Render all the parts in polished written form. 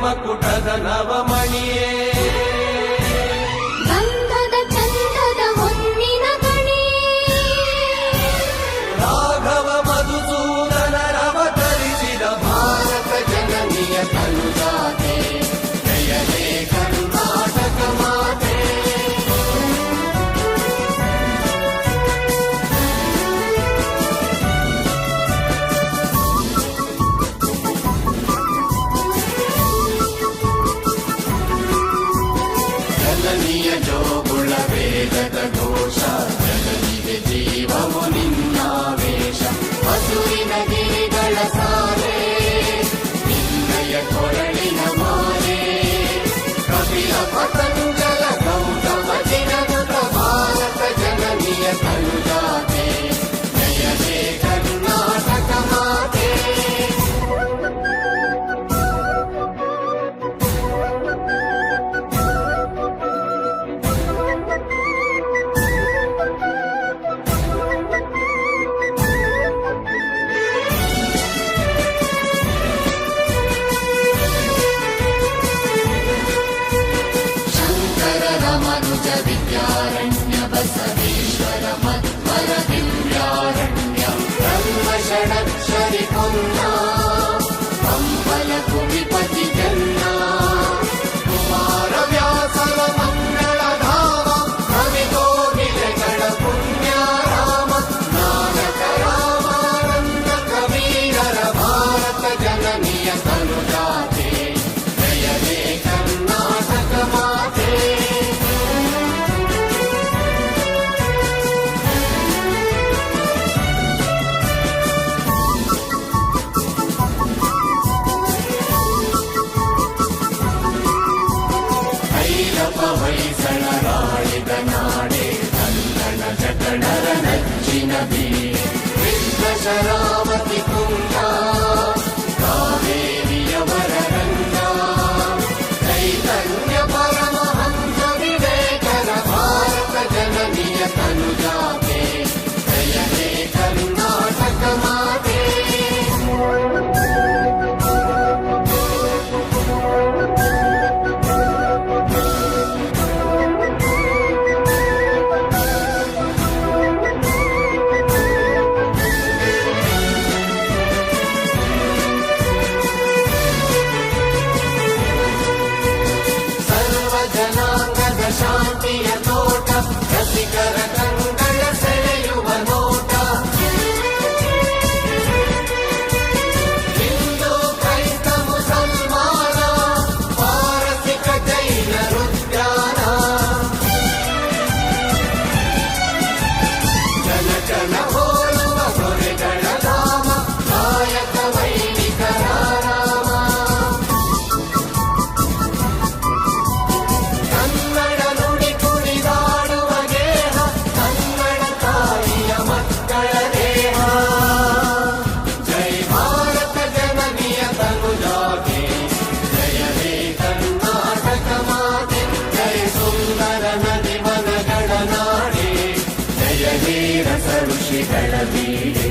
ಮಕುಟದ ನವಮಣಿಯೇ ಗಂಧದ ಚಂದದ ಹೊನ್ನಿನ ಗಣಿ ರಾಘವ ಮಧುಸೂದನರವತರಿಸಿದ ಭಾರತ ಜನನಿಯ ತನುಜಾತೆ ಜಯ ಹೇ ಕರ್ನಾಟಕ ಮಾತೆ ಜನನಿಯ ಜೋಗುಳ ವೇದದ ಘೋಷ ಜನನಿಗೆ ಜೀವವು ನಿನ್ನಾವೇಶ ಹಸುವಿನ ಗಿರಿಗಳ ಸಾಲೆ ನಿನ್ನಯ ಕೊರಳಿನ ಮಾಲೆ ಕಪಿಲ ಪತಂಜಲ ಗೌತಮ ಜಿನಗುತ ಭಾರತ ಜನನಿಯ ತನುಜಾತೆ ಜಯ ಹೇ ಕರ್ನಾಟಕ ಮಾತೆ ಮನುಜ ವಿದ್ಯಾರಣ್ಯ ಬಸವೇಶ್ವರ ಮಧ್ವರ ದಿವ್ಯಾರಣ್ಯ ಬ್ರಹ್ಮ ಷಡಕ್ಷರಿ ಪುಣ್ಯ ಕಂಬಲ ಕುವಿಪತಿ ಜನ್ನ ಕುಮಾರ ವ್ಯಾಸರ ಮಂಗಳ ಧಾಮ ಕವಿಗೋಗಿಲೆಗಳ ಪುಣ್ಯ ರಾಮ ನಾನಕ ರಾಮಾನಂದ ಕಬೀರರ ಭಾರತ ಜನನಿಯ ತನುಜಾತೆ ಜಯ ಹೇ ಕರ್ನಾಟಕ ಮಾತೆ ಹೊಯ್ಸಳರಾಳಿದ ನಾಡೆ ಕನ್ನಡ ಜಗಣರ ನಚ್ಚಿನ ಬೀಡೆ ಕೃಷ್ಣ ಶರಾವತಿ ಕುಂಡ ಕಾವೇರಿಯವರ ರಂಗ ಚೈತನ್ಯ ಪರಮಹಂಸ ವಿವೇಕರ ಭಾರತ ಜನನಿಯ ತನುಜಾತೆ ಜಯ ಹೇ ಕರ್ನಾಟಕ ಮಾತೆ ಶಾಂತಿಯ ತೋಟ ರಸಿಕರ ಕಂಗಳ ಸೆಳೆಯುವ ನೋಟ ಹಿಂದೂ ಕ್ರೈಸ್ತ ಮುಸಲ್ಮಾನ ಪಾರಸಿಕ ಜೈನ ರುದ್ರಾನ ಜನ ಜನ ಹೋಲುವ ದೊರೆಗಳ ಧಾಮ ನಾಯಕ ವೈಣಿಕರ ರಾಮ ಕನ್ನಡ ನುಡಿ ಕುಣಿದಾಡುವ ಗೇಹ ಕನ್ನಡ ತಾಯಿಯ ಮಕ್ಕಳ ದೇಹ ಜೈ ಭಾರತ ಜನನಿಯ ತನುಜಾತೆ ಜಯ ಹೇ ಕರ್ನಾಟಕ ಮಾತೆ ಜಯ ಸುಂದರ ನದಿ ವನಗಳ ನಾಡೆ ಜಯ ಹೇ ರಸ ಋಷಿಗಳ ಬೀಡೆ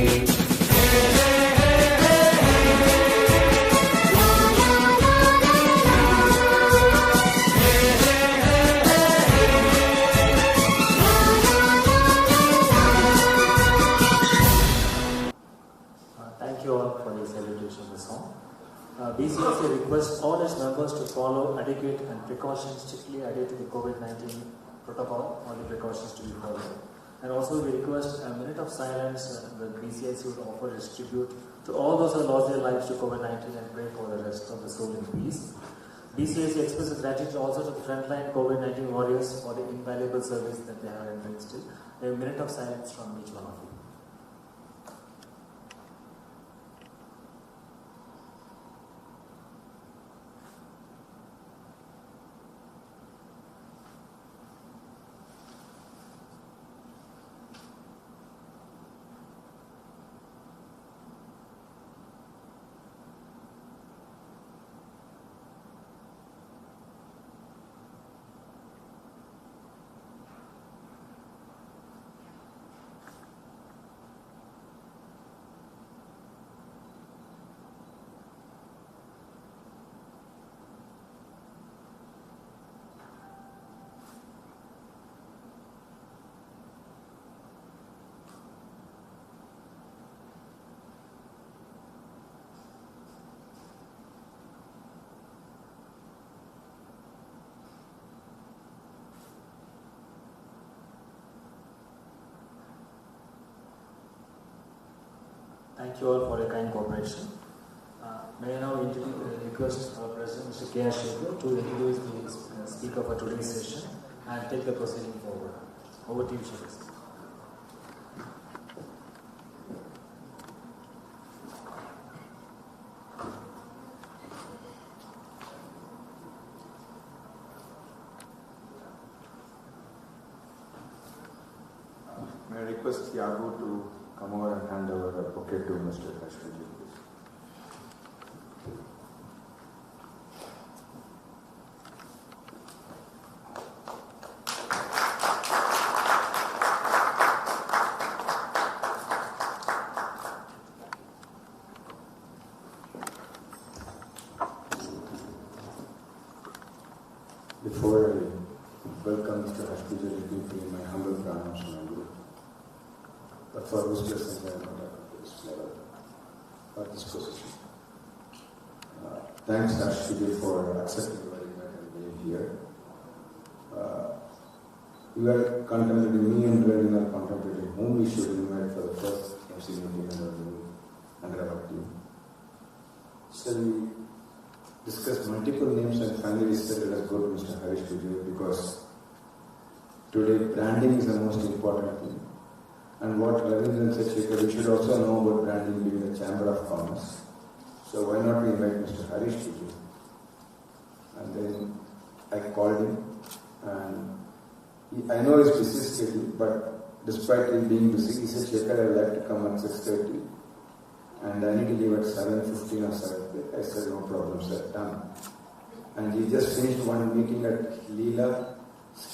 Thank you all for the celebration of the song. BCIC requests all its members to follow adequate and precautions strictly adhered to the COVID-19 protocol, all the precautions to be followed. And also we request a minute of silence that BCIC would offer its tribute to all those who lost their lives to COVID-19 and pray for the rest of the soul in peace. BCIC expresses gratitude also to the frontline COVID-19 warriors for the invaluable service that they have rendered still. A minute of silence from each one of you. Thank you all for your kind cooperation. May I now request our President, Mr. K. Shekhar, to introduce the speaker for today's session and take the proceeding forward. Over to you, Shekhar. May I request Yago to come over and hand over the bouquet to Mr. Harish Bijoor, please. Before I welcome Mr. Harish Bijoor, let me pay my humble pranams to my guru. But for those blessings, I am not at this level or this position. Thanks, Harish Bijoor, for accepting the invite and being here. We are contemplating, me and Ravi are contemplating whom we should invite for the first MC meeting under our team. So we discussed multiple names and finally we said let us go to Mr. Harish Bijoor because today branding is the most important thing. And what Ravindran said, Shekhar, we should also know about branding being the Chamber of Commerce. So why not we invite Mr. Harish Bijoor? And then I called him and I know he's busy schedule, but despite him being busy, he said, Shekhar, I would like to come at 6:30 and I need to leave at 7:15 or 7:30. I said, no problem, sir, done. And he just finished one meeting at Leela,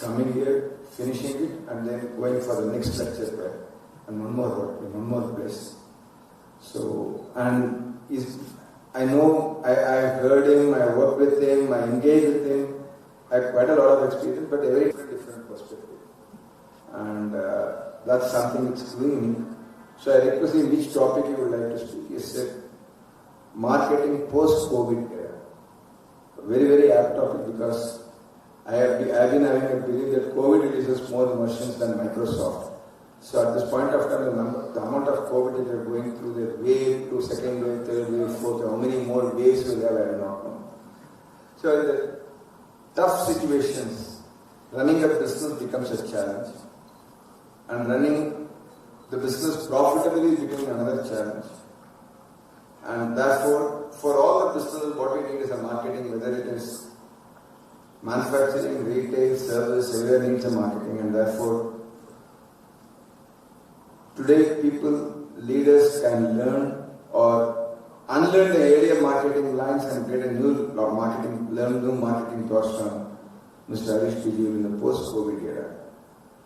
coming here, finishing it, and then going for the next lecture there. And one more place. So, and I know, I heard him, I worked with him, I engaged with him, I have quite a lot of experience, but a very different perspective. And that's something that's doing me. So I request him which topic you would like to speak. He said, marketing post-COVID era. Very, very apt topic because I've been having a belief that COVID releases more machines than Microsoft. So at this point of time, the amount of COVID that we are going through, the wave to second wave, third wave, fourth wave, how many more waves will have, I do not know. So in the tough situations, running a business becomes a challenge. And running the business profitably is becoming another challenge. And therefore, for all the businesses, what we need is a marketing, whether it is manufacturing, retail, service, everywhere needs a marketing, and therefore today people, leaders can learn or unlearn the area marketing lines and get a new marketing, learn new marketing thoughts from Mr. Harish Bijoor in the post-COVID era.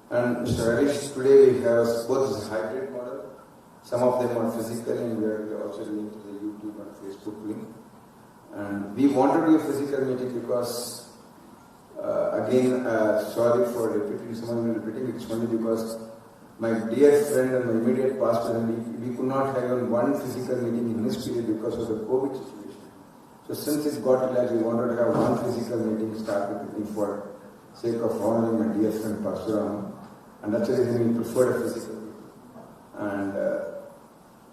And Mr. Harish, today we have both as a hybrid model, some of them are physical and we are also doing to the YouTube and Facebook link. And we wanted to do a physical meeting because again, sorry for repeating, someone repeating, it's only because my dear friend and my immediate pastor, we could not have even one physical meeting in this period because of the COVID situation. So since it got relaxed, we wanted to have one physical meeting start with me for sake of honoring my dear friend Pastor Ram. And that's the reason we preferred a physical meeting.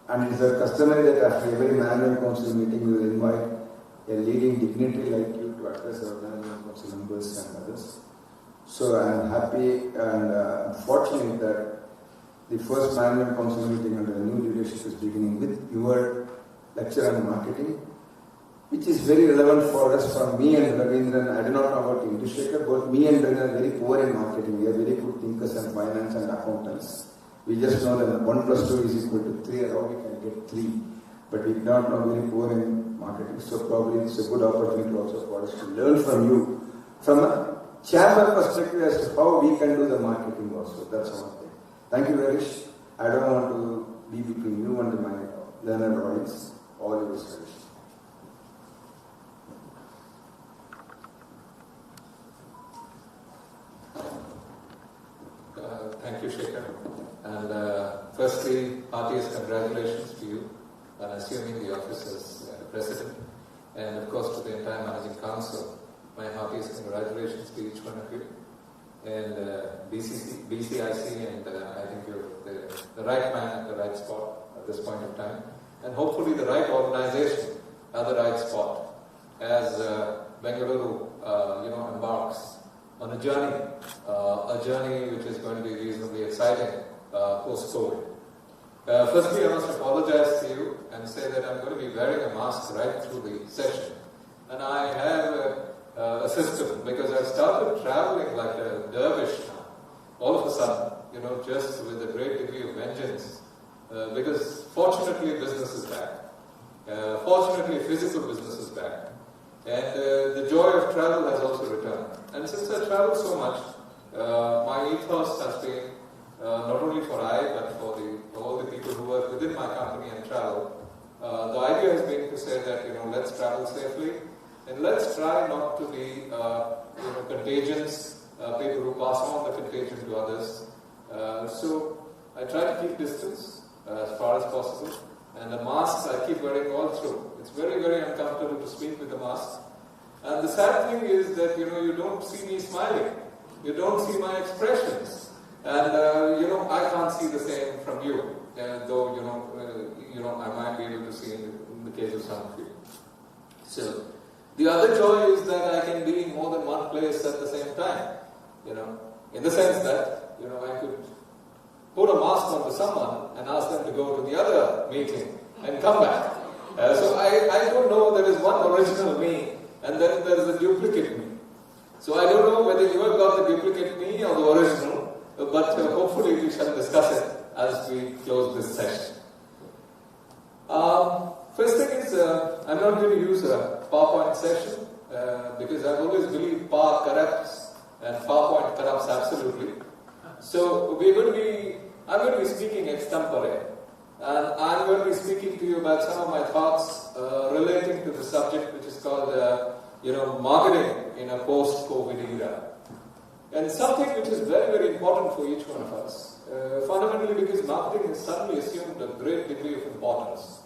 And it is a customary that after every management council meeting, we will invite a leading dignitary like you to address our management council members and others. So I am happy and fortunate that the first management council meeting under the new leadership is beginning with your lecture on marketing, which is very relevant for us, for me and Ravindran. I do not know about English, but me and Ravindran are very poor in marketing. We are very good thinkers in finance and accountants. We just know that 1 plus 2 is equal to 3, and how we can get 3. But we do not know, very poor in marketing. So probably it's a good opportunity also for us to learn from you, from a chamber perspective as to how we can do the marketing also. That's one thing. Thank you, Harish. I don't want to be between you and my learned audience. All yours, Harish. Thank you, Shekhar. And firstly, heartiest congratulations to you on assuming the office as President. And of course, to the entire Managing Council, my heartiest congratulations to each one of you. And BCIC, and I think you're the right man at the right spot at this point of time. and hopefully the right organization at the right spot as Bengaluru embarks on a journey which is going to be reasonably exciting post-COVID. Firstly, I must apologize to you and say that I'm going to be wearing a mask right through the session. And I have a system because I've started traveling like a dervish now. All of a sudden, just with a great degree of vengeance. Because fortunately business is back. Fortunately physical business is back. And the joy of travel has also returned. And since I travel so much, my ethos has been not only for but for all the people who work within my company and travel. The idea has been to say that let's travel safely and let's try not to be contagions, people who pass on the contagion to others. So I try to keep distance as far as possible, and the mask I keep wearing all through. It's very, very uncomfortable to speak with the mask. And the sad thing is that you don't see me smiling, you don't see my expressions, and I can't see the same from you. Though I might be able to see in the case of some of you. So the other joy is that I can be in more than one place at the same time. In the sense that I could put a mask onto someone and ask them to go to the other meeting and come back. So I don't know, there is one original me and then there is a duplicate me. So I don't know whether you have got the duplicate me or the original, but hopefully we shall discuss it as we close this session. First thing is, I'm not going to use a PowerPoint session because I've always believed power corrupts and PowerPoint corrupts absolutely. So I'm going to be speaking extempore, and I'm going to be speaking to you about some of my thoughts relating to the subject which is called marketing in a post-COVID era. And something which is very, very important for each one of us, fundamentally because marketing has suddenly assumed a great degree of importance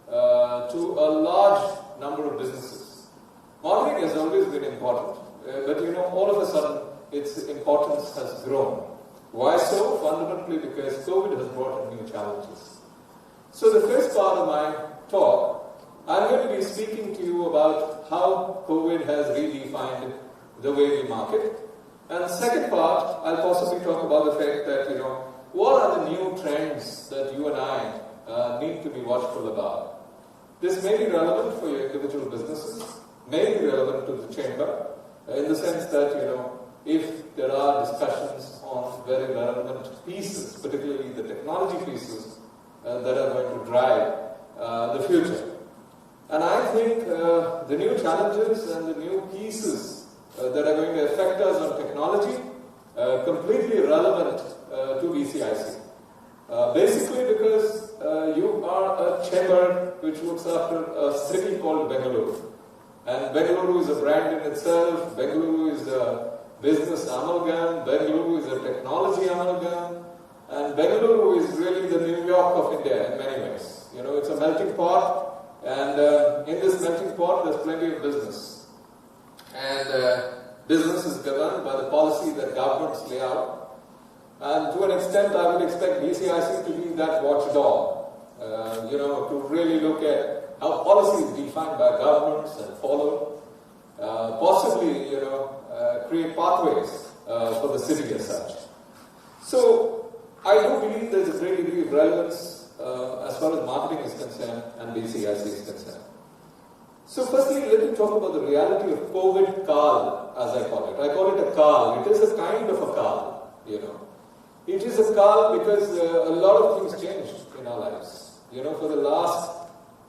to a large number of businesses. Marketing has always been important, but all of a sudden its importance has grown. Why so? Fundamentally because COVID has brought in new challenges. So the first part of my talk, I'm going to be speaking to you about how COVID has redefined the way we market. And the second part, I'll possibly talk about the fact that, what are the new trends that you and I need to be watchful about. This may be relevant for your individual businesses, may be relevant to the chamber, in the sense that, if there are discussions on very relevant pieces, particularly the technology pieces that are going to drive the future. And I think the new challenges and the new pieces that are going to affect us on technology completely relevant to BCIC. Basically because you are a chamber which looks after a city called Bengaluru. And Bengaluru is a brand in itself, Bengaluru is a business amalgam, Bengaluru is a technology amalgam, and Bengaluru is really the New York of India in many ways. It's a melting pot, and in this melting pot there's plenty of business. And business is governed by the policy that governments lay out. And to an extent I would expect BCIC to be that watchdog, to really look at how policy is defined by governments and followed, possibly, create pathways for the city as such. So I do believe there's a great degree of relevance as far as marketing is concerned and BCIC is concerned. So firstly, let me talk about the reality of COVID Kaal, as I call it. I call it a Kaal. It is a kind of a Kaal, It is a Kaal because a lot of things changed in our lives. For the last,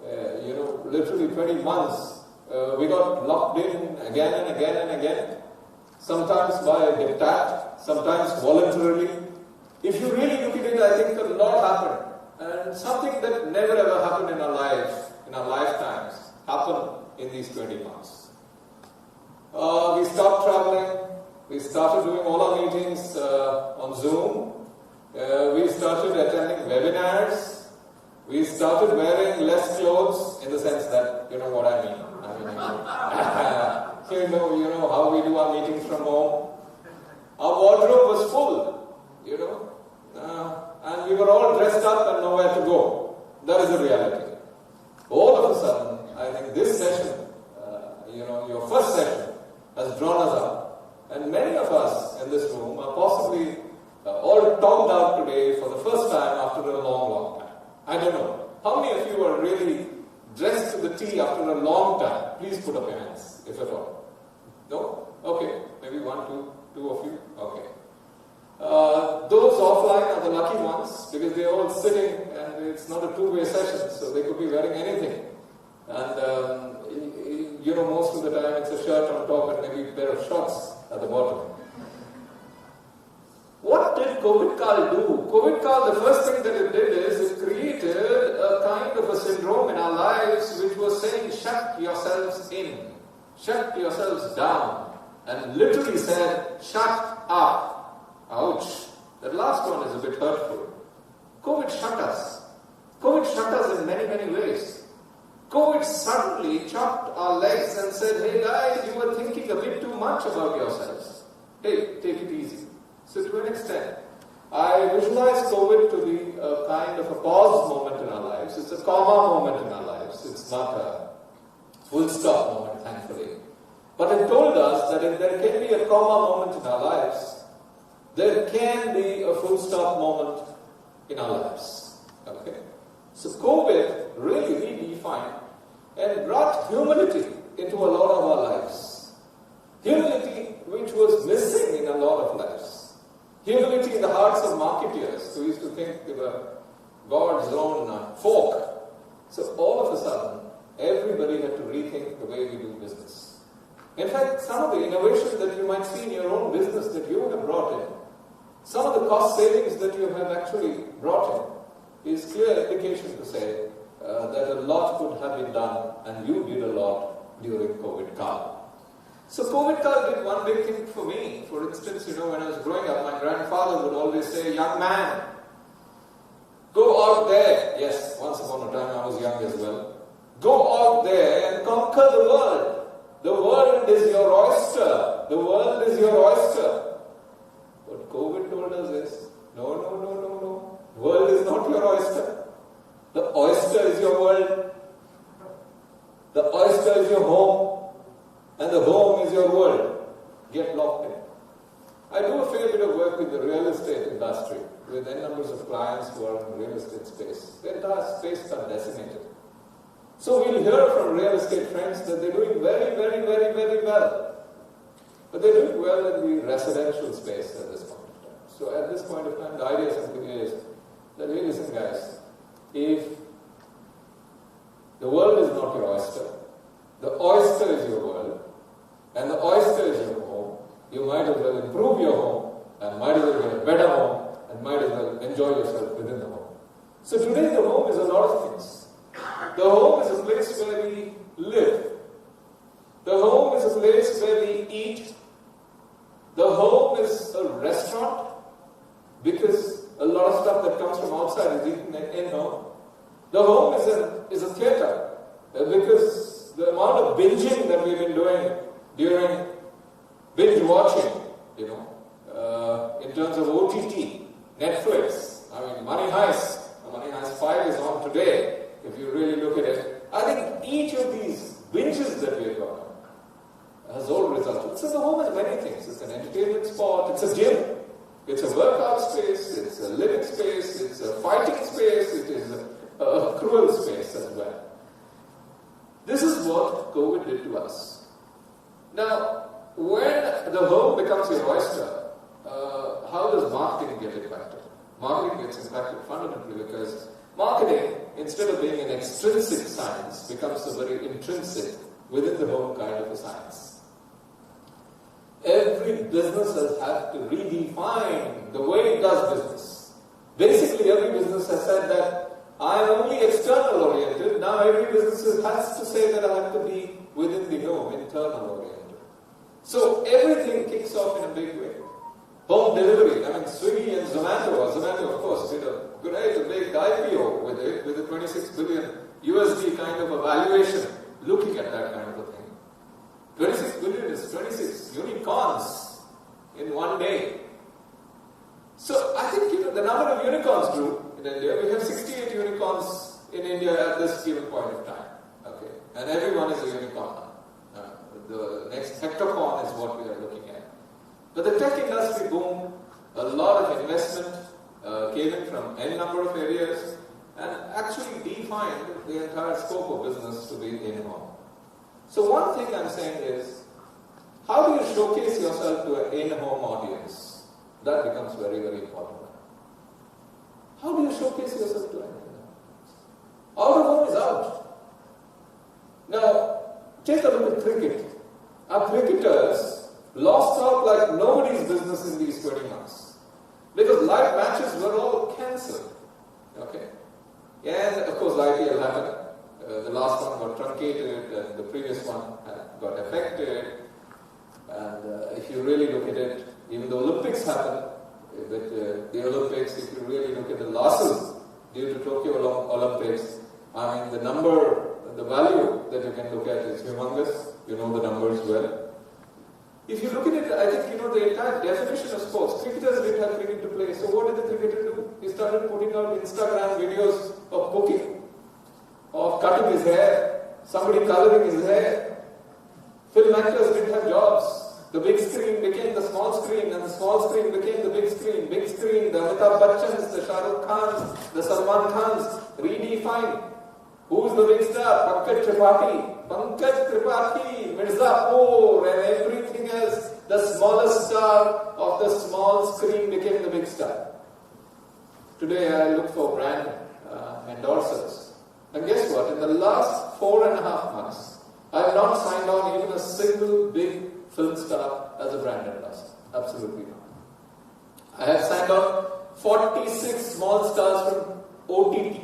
literally 20 months, we got locked in again and again and again. Sometimes by diktat, sometimes voluntarily. If you really look at it, I think a lot happened. And something that never ever happened in our life, in our lifetimes, happened in these 20 months. We stopped traveling. We started doing all our meetings on Zoom. We started attending webinars. We started wearing less clothes in the sense that, you know what I mean. You know how we do our meetings from home. Our wardrobe was full, and we were all dressed up and nowhere to go. That is the reality. this session, your first session, has drawn us up. And many of us in this room are possibly all talked out today for the first time after a long, long time. I don't know. How many of you are really dressed to the T after a long time? Please put up your hands, if at all. No? Okay. Maybe one, two of you? Okay. Those offline are the lucky ones because they're all sitting and it's not a two-way session, so they could be wearing anything. And most of the time it's a shirt on top and maybe a pair of shorts at the bottom. What did COVID Kaal do? COVID Kaal, the first thing that it did is it created a kind of a syndrome in our lives which was saying, shut yourselves in, shut yourselves down, and literally said, shut up. Ouch. That last one is a bit hurtful. COVID shut us. COVID shut us in many, many ways. COVID suddenly chopped our legs and said, hey guys, you were thinking a bit too much about yourselves. Hey, take it easy. So to an extent, I visualize COVID to be a kind of a pause moment in our lives. It's a comma moment in our lives. It's not a full stop moment, thankfully. But it told us that if there can be a comma moment in our lives, there can be a full stop moment in our lives. Okay? So COVID really redefined and brought humility into a lot of our lives. Humility which was missing in a lot of lives. Humility in the hearts of marketeers who used to think they were God's own folk. So all of a sudden, everybody had to rethink the way we do business. In fact, some of the innovations that you might see in your own business that you have brought in, some of the cost savings that you have actually brought in, is clear indication to say that a lot could have been done and you did a lot during COVID Kaal. So COVID Kaal did one big thing for me. For instance, when I was growing up, my grandfather would always say, young man, go out there. Yes, once upon a time I was young as well. Go out there and conquer the world. The world is your oyster. The world is your oyster. What COVID told us is, no. World is not your oyster. The oyster is your world. The oyster is your home. And the home is your world. Get locked in. I do a fair bit of work with the real estate industry, with n numbers of clients who are in the real estate space. The entire space got decimated. So we'll hear from real estate friends that they're doing very, very, very, very well. But they're doing well in the residential space at this point of time. So at this point of time, the idea simply is that, hey, listen guys, if the world is not your oyster, the oyster is your world, and the oyster is your home, you might as well improve your home, and might as well get a better home, and might as well enjoy yourself within the home. So today the home is a lot of things. The home is a place where we live. The home is a place where we eat. The home is a restaurant, because a lot of stuff that comes from outside is eaten in home. The home is a theatre, because the amount of binging that we've been doing during binge watching, in terms of OTT, Netflix, Money Heist 5 is on today, if you really look at it. I think each of these binges that we've got has all resulted. So the home is many things. It's an entertainment spot, it's a gym, it's a workout space, it's a living space, it's a fighting space, it is a cruel space as well. This is what COVID did to us. Now, when the home becomes your oyster, how does marketing get impacted? Marketing gets impacted fundamentally because marketing, instead of being an extrinsic science, becomes a very intrinsic, within the home kind of a science. Every business has had to redefine the way it does business. Basically, every business has said that I am only external oriented. Now every business has to say that I have to be within the home, internal oriented. So everything kicks off in a big way. Home delivery, Swiggy and Zomato of course did a great big IPO with it, with a 26 billion USD kind of a valuation, looking at that kind of a thing. 26 billion is 26 unicorns in one day. So I think the number of unicorns grew in India. We have 68 unicorns in India at this given point of time. Okay. and everyone is a unicorn. The next hectacorn is what we are looking at. But the tech industry boom, a lot of investment came in from any number of areas and actually defined the entire scope of business to be in-home. So one thing I'm saying is, how do you showcase yourself to an in-home audience? That becomes very, very important. How do you showcase yourself to an in-home audience? Out of home is out. Now, take a look at cricket. Our cricketers lost out like nobody's business in these 20 months. Because live matches were all cancelled. Okay? And of course, the IPL happened. The last one got truncated, and the previous one got affected. And if you really look at it, even the Olympics happened. But the Olympics, if you really look at the losses due to Tokyo Olympics, I mean, the value that you can look at is humongous. You know the numbers well. If you look at it, I think you know the entire definition of sports. Cricketers didn't have cricket to play, so what did the cricketer do? He started putting out Instagram videos of cooking, of cutting his hair, somebody coloring his hair. Film actors didn't have jobs. The big screen became the small screen, and the small screen became the big screen. Big screen, the Amitabh Bachchans, the Shah Rukh Khans, the Salman Khans, redefined. Who's the big star? Pankaj Tripathi, Mirzapur, and everything else. The smallest star of the small screen became the big star. Today I look for brand endorsers. And guess what? In the last 4.5 months, I have not signed on even a single big film star as a brand ambassador. Absolutely not. I have signed on 46 small stars from OTT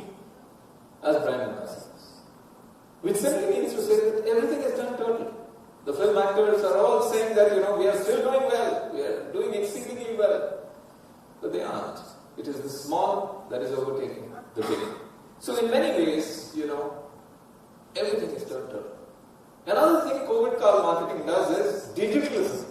as brand ambassadors. Which simply means to say that everything is done totally. The film actors are all saying that, we are still doing well, we are doing exceedingly well. But they aren't. It is the small that is overtaking the big. So in many ways, everything is done totally. Another thing COVID call marketing does is digitalism.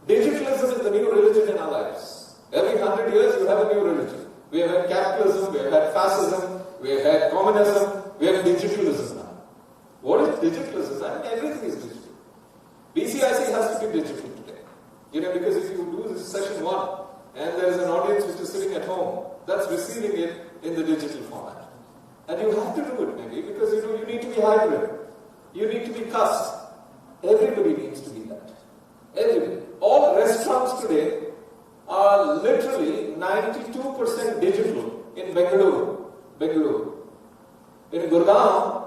Digitalism is the new religion in our lives. Every 100 years you have a new religion. We have had capitalism, we have had fascism, we have had communism, we have digitalism now. What is digitalism? I mean, everything is digital. BCIC has to be digital today. Because if you do this session 1 and there is an audience which is sitting at home, that's receiving it in the digital format. And you have to do it maybe because you need to be hybrid. You need to be cust. Everybody needs to be that. Everybody. All restaurants today are literally 92% digital in Bengaluru. In Gurgaon,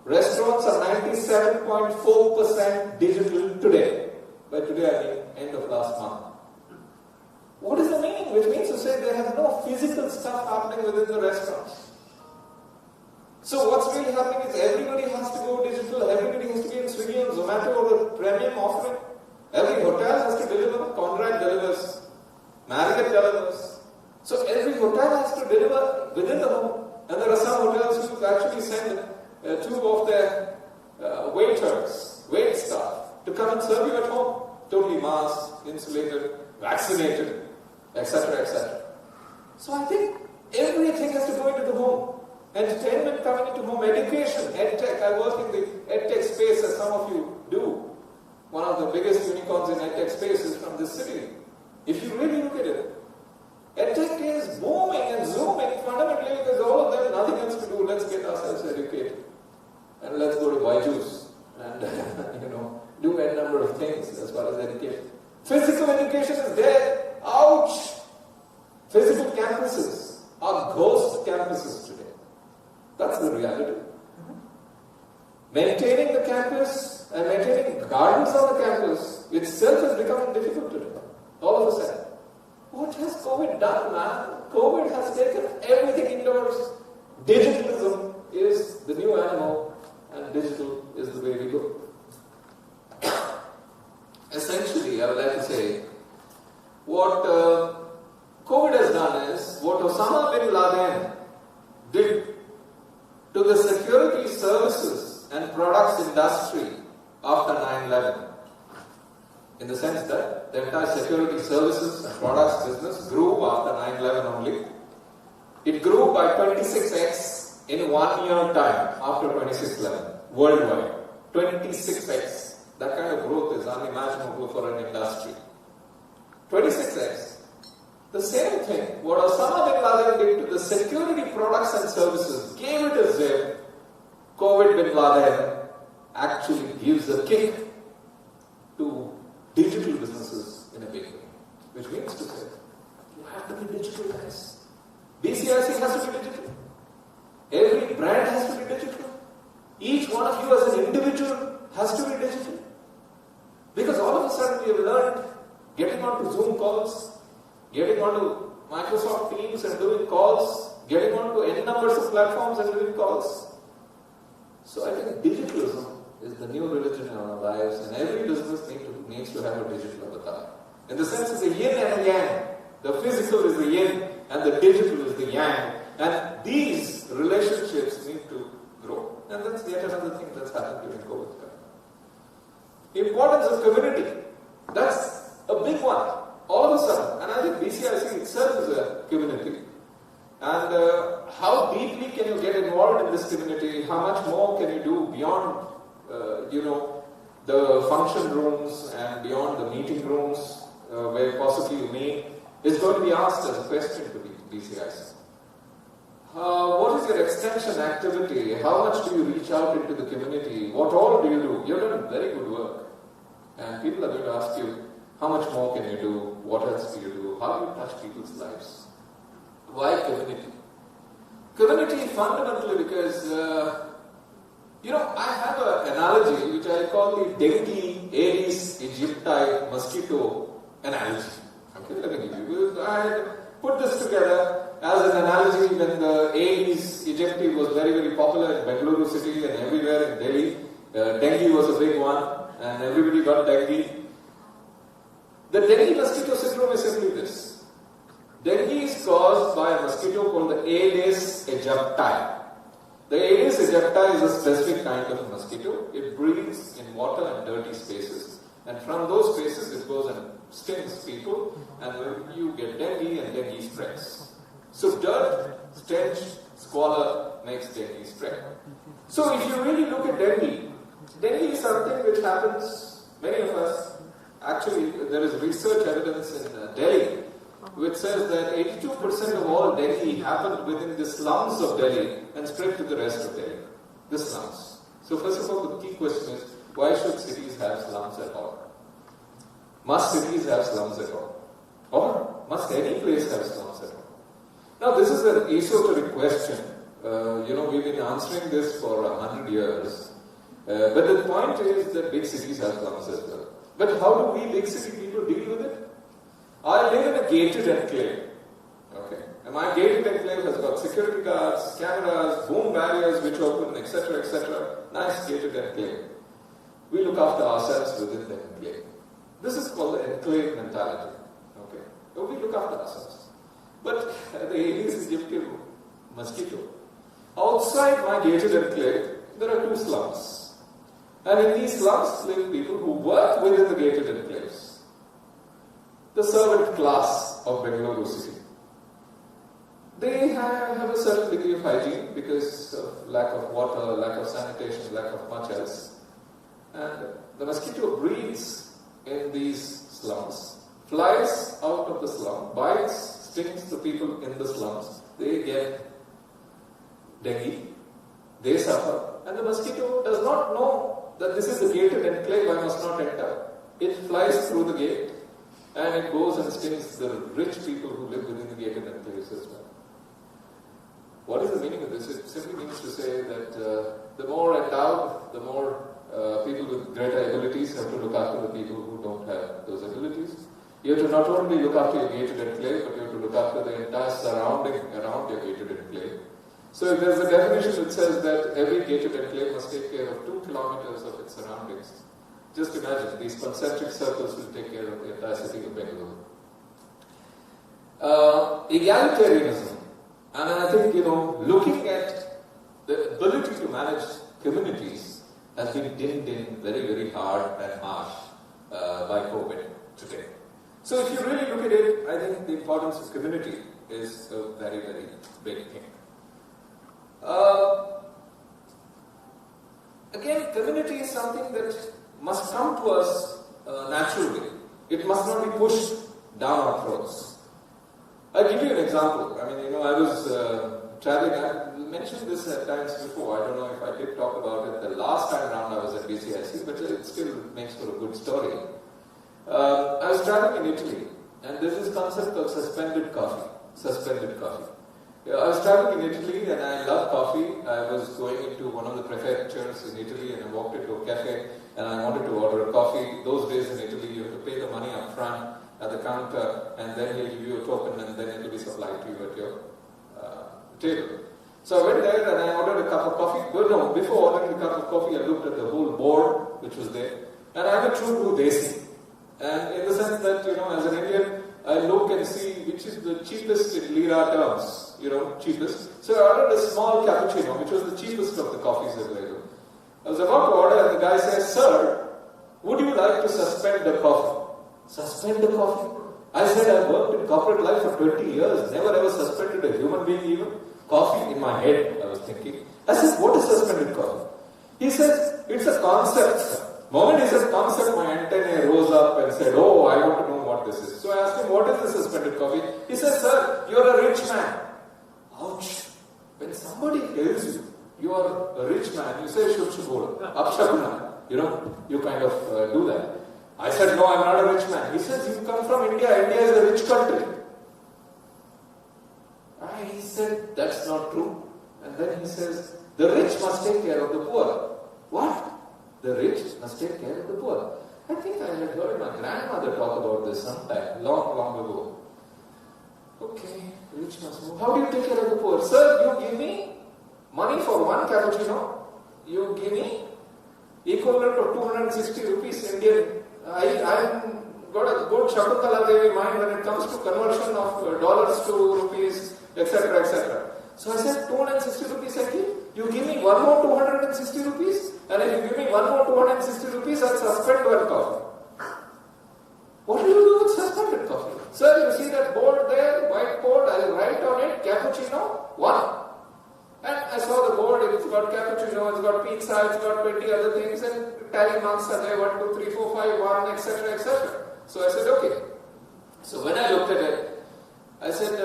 restaurants are 97.4% digital today. By today I mean end of last month. What does that mean? Which means to say they have no physical stuff happening within the restaurants. So what's really happening is everybody has to go digital, everybody has to be in Swiggy and Zomato or a premium offering. Every hotel has to deliver, Conrad delivers, Marriott delivers. So every hotel has to deliver within the home. And there are some hotels who actually send 2 of their wait staff to come and serve you at home. Totally masked, insulated, vaccinated, etc., etc. So I think everything has to go into the home. Entertainment coming into home, education, edtech. I work in the edtech space as some of you do. One of the biggest unicorns in edtech space is from this city. If you really look at it, edtech is booming and zooming fundamentally because all of them nothing else to do. Let's get ourselves educated. And let's go to Byju's and do a number of things as far as education. Physical education is dead. Ouch! Physical campuses are ghost campuses today. That's the reality. Maintaining the campus and maintaining gardens on the campus itself is becoming difficult today. All of a sudden. What has COVID done, man? COVID has taken everything indoors. Digitalism is the new animal and digital is the way we go. Essentially, I would like to say, what COVID has done is, what Osama bin Laden did to the security services and products industry after 9/11. In the sense that the entire security services and products business grew after 9/11 only. It grew by 26x in 1 year time after 26/11. worldwide. 26x. That kind of growth is unimaginable for an industry. 26x. The same thing, what Osama bin Laden did to the security products and services, gave it a zip. COVID bin Laden actually gives a kick to digital businesses in a big way. Which means to say, you have to be digital, guys. BCIC has to be digital. Every brand has to be digital. Each one of you as an individual has to be digital. Because all of a sudden we have learned getting onto Zoom calls, getting onto Microsoft Teams and doing calls, getting onto n numbers of platforms and doing calls. So I think digitalism is the new religion in our lives, and every business needs to have a digital avatar. In the sense, it's a yin and a yang. The physical is the yin and the digital is the yang. And these relationships need to grow. And that's yet another thing that's happened during COVID. The importance of community. That's a big one. All of a sudden, and I think BCIC itself is a community. And how deeply can you get involved in this community? How much more can you do beyond, the function rooms and beyond the meeting rooms where possibly you meet, is going to be asked as a question to BCIC. What is your extension activity? How much do you reach out into the community? What all do you do? You've done very good work. And people are going to ask you, how much more can you do? What else do you do? How do you touch people's lives? Why community? Community fundamentally because, I have an analogy which I call the dengue Aedes aegypti mosquito analogy. Okay, let me give you. I put this together as an analogy when the Aedes aegypti was very, very popular in Bengaluru city and everywhere in Delhi. Dengue was a big one and everybody got dengue. The dengue mosquito syndrome is simply this. Dengue is caused by a mosquito called the Aedes aegypti. The Aedes aegypti is a specific kind of mosquito. It breathes in water and dirty spaces. And from those spaces it goes and stings people, and you get dengue and dengue spreads. So dirt, stench, squalor makes dengue spread. So if you really look at dengue is something which happens, many of us, actually there is research evidence in Delhi which says that 82% of all dengue happened within the slums of Delhi and spread to the rest of Delhi. The slums. So first of all, the key question is, why should cities have slums at all? Must cities have slums at all? Or must any place have slums at all? Now this is an esoteric question. We've been answering this for 100 years. But the point is that big cities have slums as well. But how do we big city people deal with it? I live in a gated enclave. Okay. And my gated enclave has got security guards, cameras, boom barriers which open, etc., etc. Nice gated enclave. We look after ourselves within the enclave. This is called the enclave mentality. Okay. So we look after ourselves. But the Aedes aegypti mosquito, outside my gated enclave, there are two slums. And in these slums live people who work within the gated enclaves. The servant class of Bengaluru city. They have a certain degree of hygiene because of lack of water, lack of sanitation, lack of much else. And the mosquito breeds in these slums, flies out of the slum, bites, stings the people in the slums. They get dengue, they suffer, and the mosquito does not know that this is a gated enclave, I must not enter. It flies through the gate and it goes and stings the rich people who live within the gated enclaves as well. What is the meaning of this? It simply means to say that the more endowed, the more people with greater abilities have to look after the people who don't have those abilities. You have to not only look after your gated enclave, but you have to look after the entire surrounding around your gated enclave. So if there's a definition which says that every gated enclave must take care of 2 kilometers of its surroundings, just imagine, these concentric circles will take care of the entire city of Bengaluru. Egalitarianism. And I think, looking at the ability to manage communities has been dimmed in very, very hard and harsh by COVID today. So if you really look at it, I think the importance of community is a very, very big thing. Again, community is something that must come to us naturally. It must not be pushed down our throats. I'll give you an example. I mean, I was traveling, I mentioned this at times before, I don't know if I did talk about it the last time around I was at BCIC, but it still makes for a good story. I was traveling in Italy, and there's this concept of suspended coffee. Suspended coffee. Yeah, I was traveling in Italy and I love coffee. I was going into one of the prefectures in Italy and I walked into a cafe and I wanted to order a coffee. Those days in Italy, you have to pay the money up front at the counter and then he'll give you a token and then it will be supplied to you at your table. So I went there and I ordered a cup of coffee. But no, before ordering the cup of coffee, I looked at the whole board which was there. And I'm a true blue desi. And in the sense that, as an Indian, I look and see which is the cheapest in lira terms, cheapest. So I ordered a small cappuccino, which was the cheapest of the coffees available. I was about to order and the guy says, "Sir, would you like to suspend the coffee?" Suspend the coffee? I said, I've worked in corporate life for 20 years, never ever suspended a human being even. Coffee in my head, I was thinking. I said, what is suspended coffee? He says, it's a concept, sir. The moment he said concept, my antennae rose up and said, oh, I want to know what this is. So I asked him, what is the suspended coffee? He says, sir, you're a rich man. Ouch. When somebody tells you, you are a rich man, you say, shubshubol, apshakuna. You kind of do that. I said, no, I'm not a rich man. He says, you come from India. India is a rich country. He said, that's not true. And then he says, the rich must take care of the poor. What? The rich must take care of the poor. I think I had heard my grandmother talk about this sometime, long, long ago. Okay, rich must move. How do you take care of the poor? Sir, you give me money for one cappuccino. You give me equivalent of 260 rupees Indian. I've got a good Shakuntala Devi mind when it comes to conversion of dollars to rupees, etc., etc. So I said, 260 rupees I give. You give me one more 260 rupees, and if you give me one more 260 rupees, I'll suspend one coffee. What do you do with suspended coffee? Sir, you see that board there, white board, I'll write on it, cappuccino, 1. And I saw the board, it's got cappuccino, it's got pizza, it's got 20 other things, and tally marks are there, 1, 2, 3, 4, 5, 1, etc., etc. So I said, okay. So when I looked at it, I said,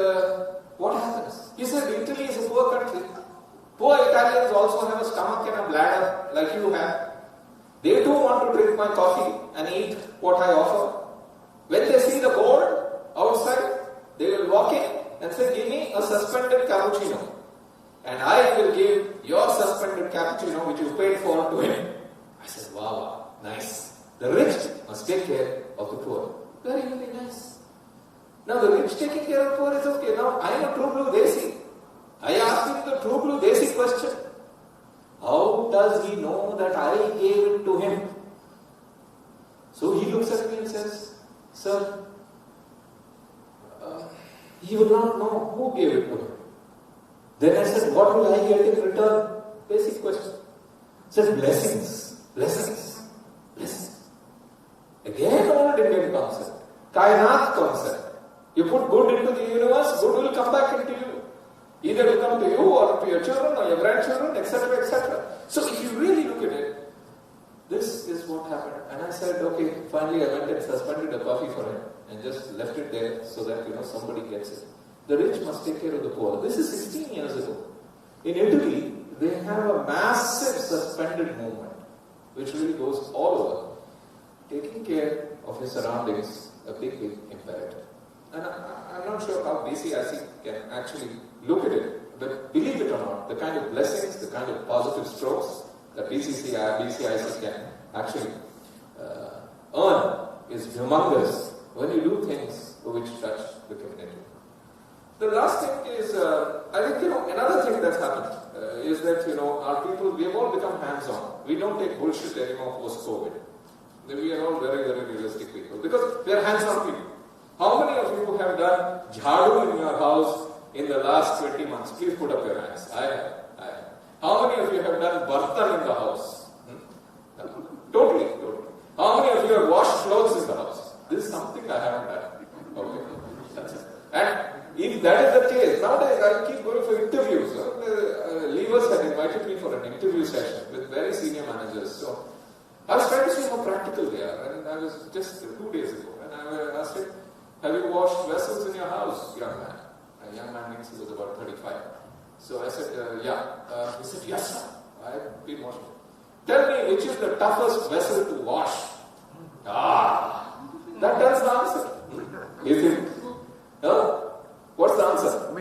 what happens? He said, Italy is a poor country. Poor Italians also have a stomach and a bladder like you have. They too want to drink my coffee and eat what I offer. When they see the board outside, they will walk in and say, give me a suspended cappuccino. And I will give your suspended cappuccino which you paid for to him. I said, wow, nice. The rich must take care of the poor. Very, very nice. Now the rich taking care of the poor is okay. Now I am a true blue desi. I asked him the true blue desi question. How does he know that I gave it to him? So he looks at me and says, sir, he will not know who gave it to him. Then I said, what will I get in return? Basic question. He said, blessings, blessings, blessings. Again, old Indian concept. Kainat concept. You put good into the universe, good will come back into you. Either it will come to you or to your children or your grandchildren, etc., etc. So if you really look at it, this is what happened. And I said, okay, finally I went and suspended a coffee for him and just left it there so that, somebody gets it. The rich must take care of the poor. This is 16 years ago. In Italy, they have a massive suspended movement, which really goes all over. Taking care of his surroundings, a big, big imperative. And I'm not sure how BCIC can actually look at it, but believe it or not, the kind of blessings, the kind of positive strokes that BCIC can actually earn is humongous when you do things which touch the community. The last thing is, I think, another thing that's happened is that, our people, we have all become hands-on. We don't take bullshit anymore post-COVID. We are all very, very realistic people because we are hands-on people. How many of you have done jhadu in your house in the last 20 months? Please put up your hands. I have. How many of you have done bartan in the house? Totally. How many of you have washed clothes in the house? This is something I haven't done. Okay. That's it. And if that is the case, nowadays I keep going for interviews. Levers had invited me for an interview session with very senior managers. I was trying to see how practical they are, and I was just 2 days ago, and I asked him, have you washed vessels in your house, young man? A young man means he was about 35. So I said, yeah. He said, yes, sir. I've been washing. Tell me, which is the toughest vessel to wash? That tells the answer. You think, no? What's the answer?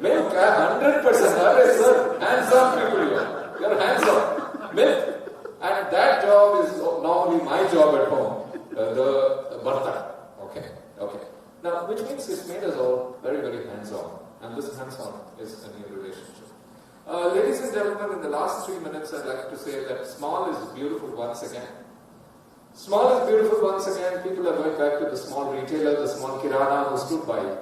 Milk. 100%. Sir, hands-on people you are. You're hands-on. Milk. And that job is normally my job at home. The Bartha. Okay. Now, which means it's made us all very, very hands-on. And this hands-on is a new relationship. Ladies and gentlemen, in the last 3 minutes, I'd like to say that small is beautiful once again. Small is beautiful once again. People are going back to the small retailer, the small kirana who stood by it.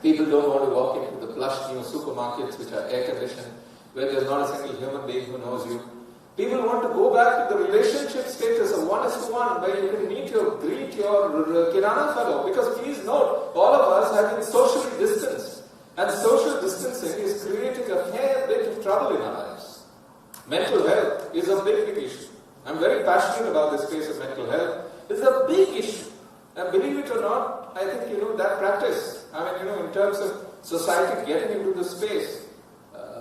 People don't want to walk into the plush new supermarkets which are air-conditioned, where there's not a single human being who knows you. People want to go back to the relationship status of 1:1, where you can greet your kirana fellow. Because please note, all of us have been socially distanced. And social distancing is creating a fair bit of trouble in our lives. Mental health is a big, big issue. I'm very passionate about this space of mental health. It's a big issue. And believe it or not, I think, that practice, in terms of society getting into this space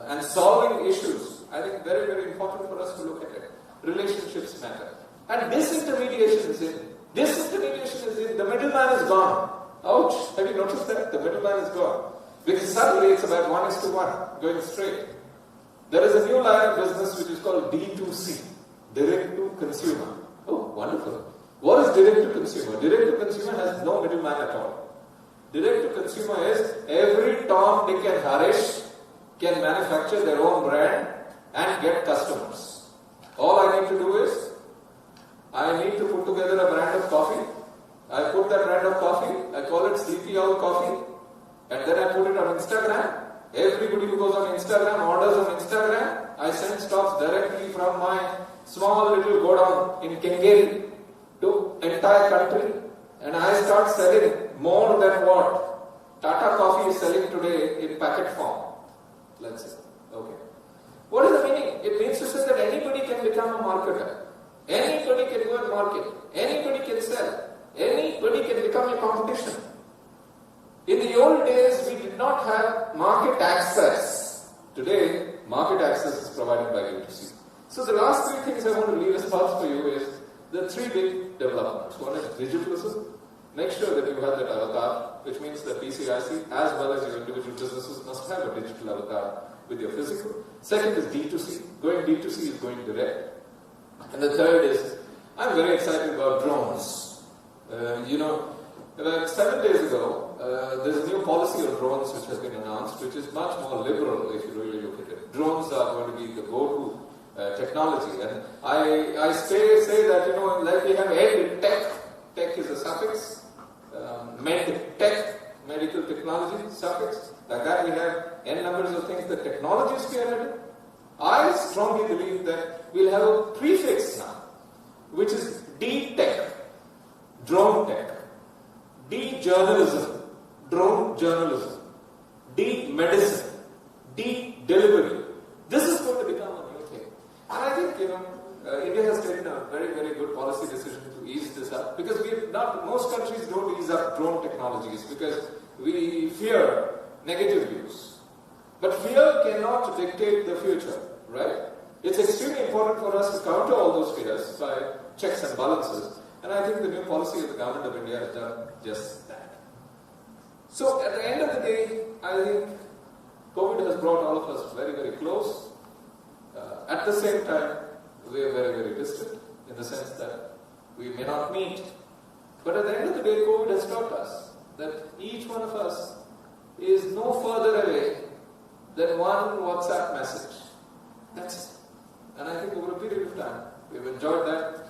and solving issues, I think very, very important for us to look at it. Relationships matter. And disintermediation is in. Disintermediation is in. The middleman is gone. Ouch! Have you noticed that? The middleman is gone. Because suddenly it's about 1:1, going straight. There is a new line of business which is called D2C, direct to consumer. Oh, wonderful. What is direct to consumer? Direct to consumer has no middleman at all. Direct to consumer is every Tom, Dick and Harish can manufacture their own brand and get customers. All I need to do is, I need to put together a brand of coffee. I put that brand of coffee, I call it Sleepy Owl Coffee. And then I put it on Instagram. Everybody who goes on Instagram orders on Instagram. I send stocks directly from my small little godown in Kengeri to entire country. And I start selling more than what Tata Coffee is selling today in packet form. Let's say. Okay. What is the meaning? It means to say that anybody can become a marketer. Anybody can go and market. Anybody can sell. Anybody can become a competition. In the old days, we did not have market access. Today, market access is provided by B2C. So the last 3 things I want to leave as thoughts for you is the 3 big developments. One is digitalism. Make sure that you have that avatar, which means that BCIC, as well as your individual businesses, must have a digital avatar with your physical. Second is D2C. Going D2C is going direct. And the third is, I'm very excited about drones. About 7 days ago, there's a new policy on drones which has been announced, which is much more liberal if you really look at it. Drones are going to be the go-to technology. And I say that, like we have ed tech, tech is a suffix, med tech, medical technology, suffix. Like that we have n numbers of things that technology is spearheaded. I strongly believe that we'll have a prefix now, which is D-tech, drone tech. D-journalism, drone journalism. D-medicine, D-delivery. This is going to become a new thing. And I think, India has taken a very, very good policy decision to ease this up, because most countries don't ease up drone technologies because we fear negative use. But fear cannot dictate the future, right? It's extremely important for us to counter all those fears by checks and balances. And I think the new policy of the government of India has done just that. So at the end of the day, I think COVID has brought all of us very, very close. At the same time, we are very, very distant in the sense that we may not meet. But at the end of the day, COVID has taught us that each one of us is no further away than one WhatsApp message. That's it. And I think over a period of time, we've enjoyed that.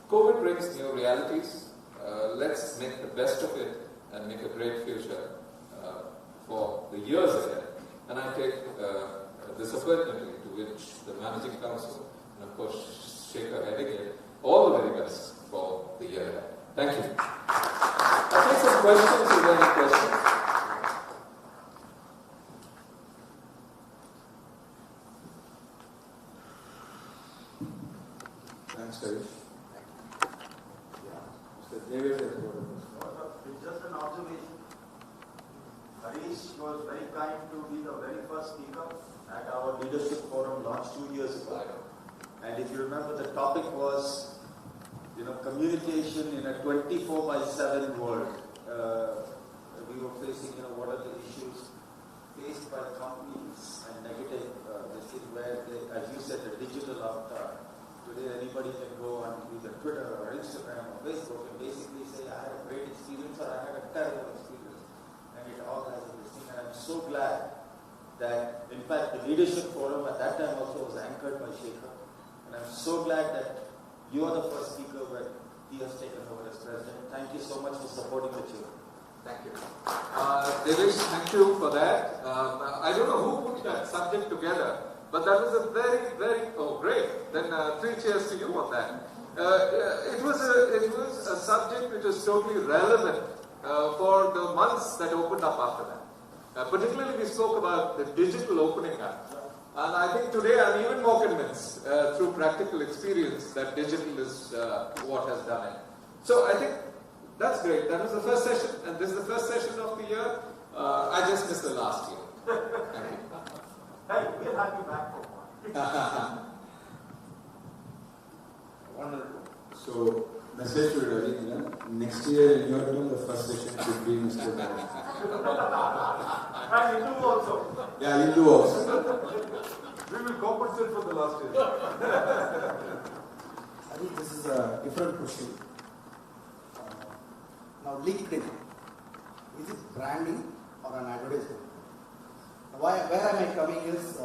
COVID brings new realities. Let's make the best of it and make a great future for the years ahead. And I take this opportunity to wish the Managing Council and of course Shekhar heading it all the very best for the year ahead. Thank you. I'll take some questions if there are any questions. Thanks, Harish. Mr. David has got a question. It's just an observation. Harish was very kind to be the very first speaker at our leadership forum launched 2 years ago. And if you remember, the topic was, communication in a 24/7 world. We were facing, what are the issues faced by companies and negative, this thing where they, as you said, the digital avatar. Today anybody can go on either Twitter or Instagram or Facebook and basically say, I had a great experience or I had a terrible experience. And it all has this thing. And I'm so glad that, in fact, the leadership forum at that time also was anchored by Shekhar. And I'm so glad that you are the first speaker where he has taken over as president. Thank you so much for supporting the children. Thank you. Devesh, thank you for that. I don't know who put that subject together, but that was a very, very, great. Then 3 cheers to you on that. It was a subject which was totally relevant for the months that opened up after that. Particularly we spoke about the digital opening up. And I think today I'm even more convinced through practical experience that digital is what has done it. So I think that's great. That was the first session, and this is the first session of the year. I just missed the last year. Thank you. Hey, we'll have you back for one. Wonderful. So, message to Ravi, next year in your term, the first session should be Mr. Ravi. And Hindu also. Yeah, Hindu also. We will compensate for the last year. I think this is a different question. Now, LinkedIn, is it branding or an advertisement? Where am I coming is,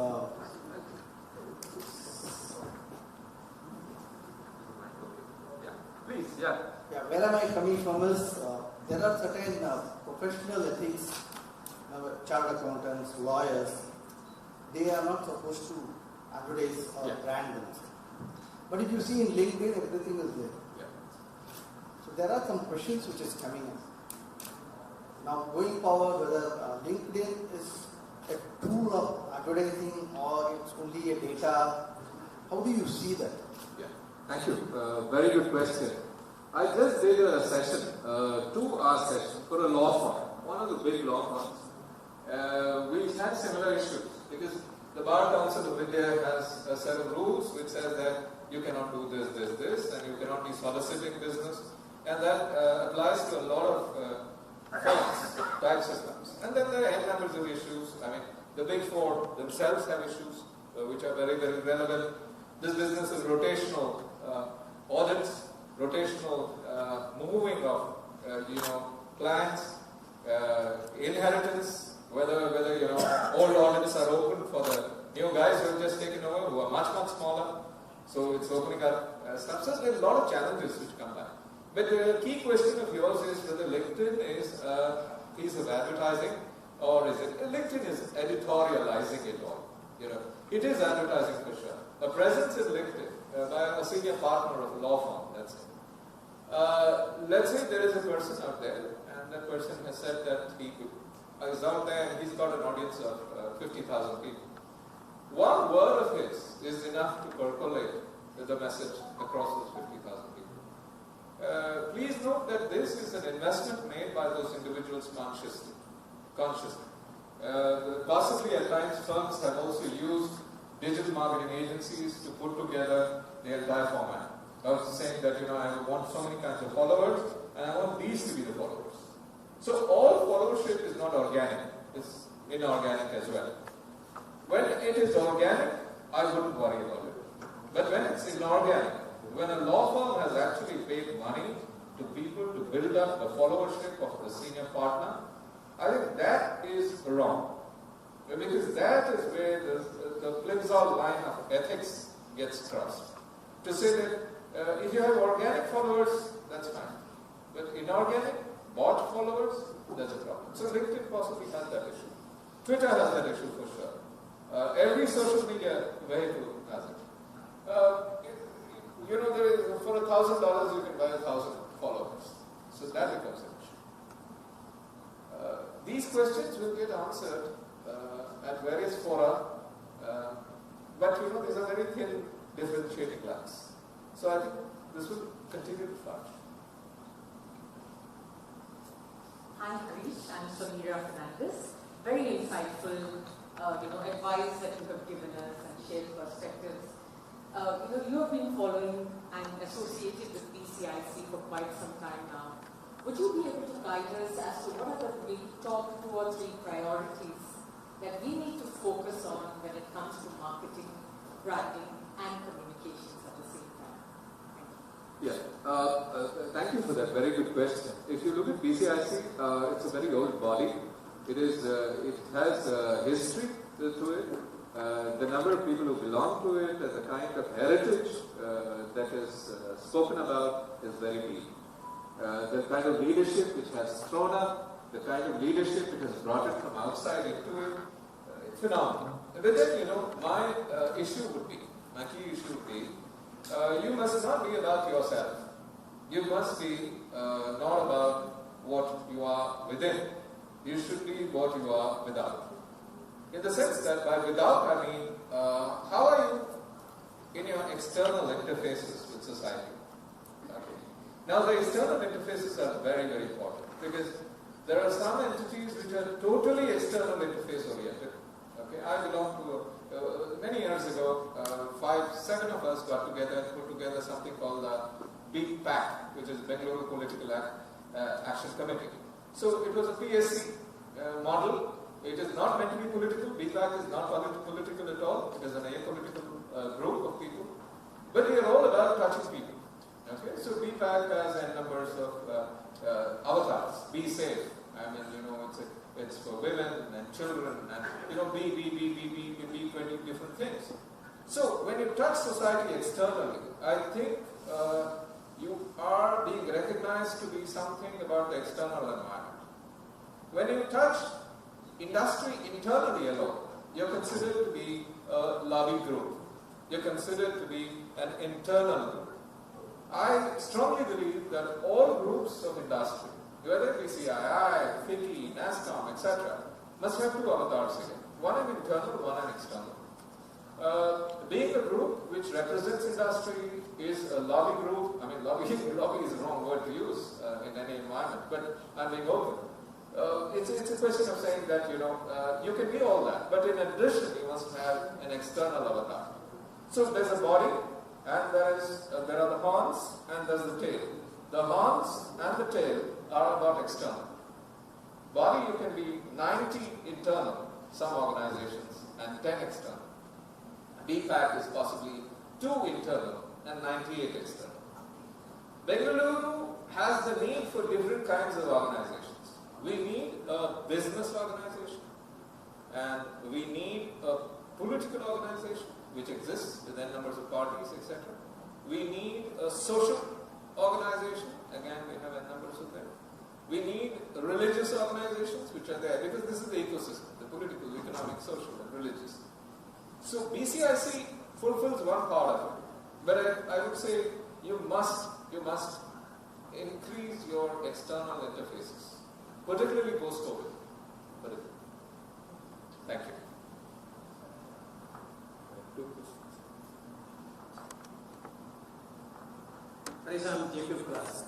Please, yeah. where am I coming from is, there are certain professional ethics, chartered accountants, lawyers, they are not supposed to advertise or brand themselves. But if you see in LinkedIn, everything is there. So there are some questions which is coming in. Now going forward, whether LinkedIn is a tool of advertising or it's only a data, how do you see that? Yeah. Thank you. Very good question. I just did a session, 2-hour session for a law firm, one of the big law firms. We had similar issues because the Bar Council of India has a set of rules which says that you cannot do this, and you cannot be soliciting business, and that applies to a lot of firms, types of firms. And then there are n numbers of issues. I mean, the Big Four themselves have issues which are very, very relevant. This business is rotational audits, rotational moving of clients, inheritance, whether old audits are open for the new guys who have just taken over, who are much, much smaller. So it's opening up stuff. So there are a lot of challenges which come back. But the key question of yours is whether LinkedIn is a piece of advertising or is it? LinkedIn is editorializing it all. It is advertising for sure. A presence in LinkedIn by a senior partner of a law firm, that's it. Let's say there is a person out there and that person has said that he is out there and he's got an audience of 50,000 people. One word of his is enough to percolate the message across those 50,000 people. Please note that this is an investment made by those individuals consciously. Possibly at times firms have also used digital marketing agencies to put together the entire format. I was saying that I want so many kinds of followers and I want these to be the followers. So all followership is not organic, it's inorganic as well. When it is organic, I wouldn't worry about it. But when it's inorganic, when a law firm has actually paid money to people to build up the followership of the senior partner, I think that is wrong. Because that is where the Plimsoll line of ethics gets crossed. To say that if you have organic followers, that's fine. But inorganic, bot followers, that's a problem. So LinkedIn possibly has that issue. Twitter has that issue for sure. Every social media vehicle has it. For $1,000 you can buy 1,000 followers. So that becomes an issue. These questions will get answered at various fora, but these are very thin differentiating lines. So I think this will continue to flourish. Hi Harish, I'm Samira Fernandez. Very insightful, advice that you have given us and shared perspectives. You have been following and associated with BCIC for quite some time now. Would you be able to guide us as to what are the top 2 or 3 priorities that we need to focus on when it comes to marketing, branding, and communications at the same time? Yeah, thank you for that very good question. If you look at BCIC, it's a very old body. It has history to it. The number of people who belong to it and the kind of heritage that is spoken about is very deep. The kind of leadership which has thrown up, the kind of leadership which has brought it from outside into it, it's phenomenal. And with it, my key issue would be, you must not be about yourself. You must be not about what you are within. You should be what you are without. In the sense that by without, I mean, how are you in your external interfaces with society? Okay. Now, the external interfaces are very, very important because there are some entities which are totally external interface oriented. Okay, I belong to many years ago, 5-7 of us got together and put together something called the BCIC, which is Bengaluru Political Action Committee. So it was a PSC model. It is not meant to be political. BCIC is not political at all. It is an apolitical group of people. But we are all about touching people. Okay, so BCIC has n numbers of avatars. Be safe. I mean, it's for women and children and be 20 different things. So when you touch society externally, I think you are being recognized to be something about the external environment. When you touch industry internally alone, you're considered to be a lobby group. You're considered to be an internal group. I strongly believe that all groups of industry, whether BCII, FICCI, NASCOM, etc., must have 2 avatars again. One an internal, one an external. Being a group which represents industry is a lobby group. I mean, lobby is the wrong word to use in any environment, but I'm being open. It's a question of saying that, you can be all that, but in addition, you must have an external avatar. So there's a body, and there are the horns, and there's the tail. The horns and the tail are about external. Body, you can be 90 internal, some organizations, and 10 external. BCIC is possibly 2 internal and 98 external. Bengaluru has the need for different kinds of organizations. We need a business organization, and we need a political organization which exists with n numbers of parties, etc. We need a social organization, again we have n numbers of them. We need religious organizations which are there because this is the ecosystem, the political, economic, social and religious. So BCIC fulfills one part of it, but I would say you must increase your external interfaces, particularly post-COVID. Thank you. Harish, I'm Jacob Glass.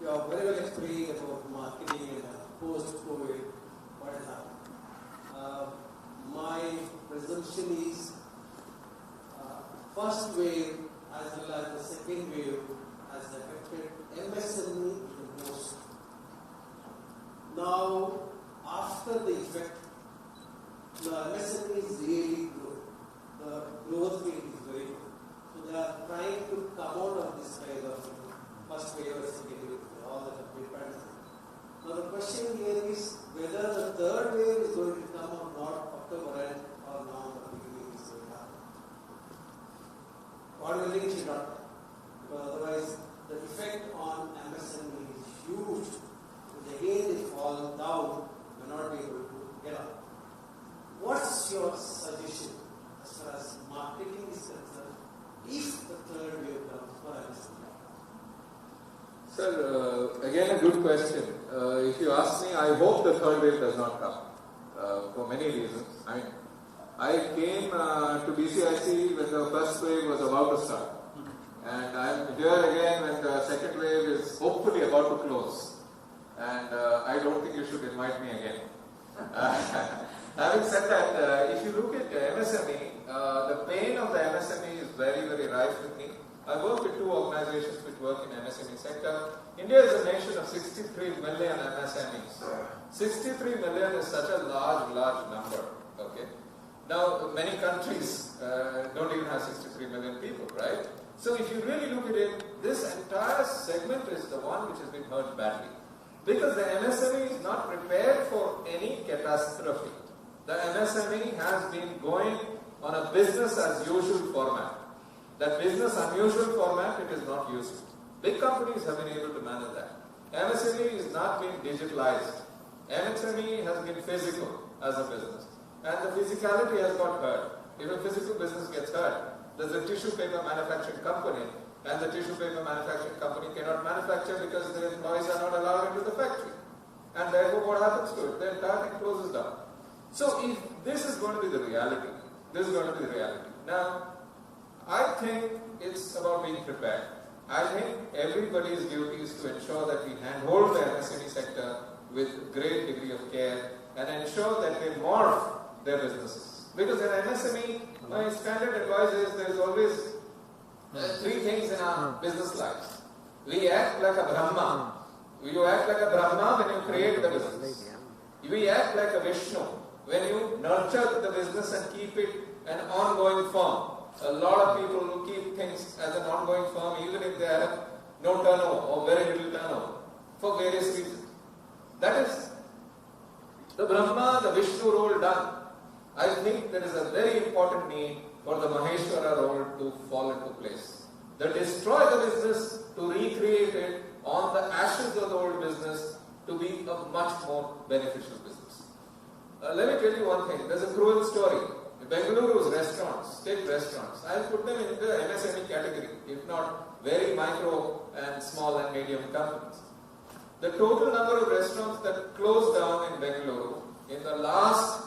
You are very well explained about marketing and post-COVID, what has happened. My presumption is first wave as well as the second wave has affected MSME the most. Now, after the effect, the MSME is really good. The growth rate is very good. So they are trying to come out of this kind of first wave or second wave, all the complete patterns. Now the question here is whether the third wave is going to come or not, October end or November beginning is going to happen. God willing, it should not, because otherwise the effect on MSME is huge. If again they fall down, we will not be able to get up. What's your suggestion as far as marketing is concerned if the third wave comes for MSME? Sir, again a good question. If you ask me, I hope the third wave does not come for many reasons. I mean, I came to BCIC when the first wave was about to start. And I'm here again when the second wave is hopefully about to close. And I don't think you should invite me again. Having said that, if you look at MSME, the pain of the MSME is very, very rife with me. I work with two organizations which work in MSME sector. India is a nation of 63 million MSMEs. 63 million is such a large number. Okay. Now, many countries don't even have 63 million people, right? So if you really look at it, this entire segment is the one which has been hurt badly. Because the MSME is not prepared for any catastrophe. The MSME has been going on a business as usual format. That business unusual format, it is not used. Big companies have been able to manage that. MSME is not being digitalized. MSME has been physical as a business. And the physicality has got hurt. If a physical business gets hurt, there's a tissue paper manufacturing company, and the tissue paper manufacturing company cannot manufacture because the employees are not allowed into the factory. And therefore what happens to it? The entire thing closes down. So if this is going to be the reality, this is going to be the reality. Now, I think it's about being prepared. I think everybody's duty is to ensure that we handhold the MSME sector with great degree of care and ensure that they morph their businesses. Because in MSME, my standard advice is there is always three things in our business lives. We act like a Brahma. You act like a Brahma when you create the business. We act like a Vishnu when you nurture the business and keep it an ongoing firm. A lot of people will keep things as an ongoing firm even if they have no turnover or very little turnover for various reasons. That is the Brahma, the Vishnu role done. I think there is a very important need for the Maheshwara role to fall into place. The destroy the business to recreate it on the ashes of the old business to be a much more beneficial business. Let me tell you one thing. There's a cruel story. Bengaluru's restaurants, state restaurants, I'll put them in the MSME category, if not very micro and small and medium companies. The total number of restaurants that closed down in Bengaluru in the last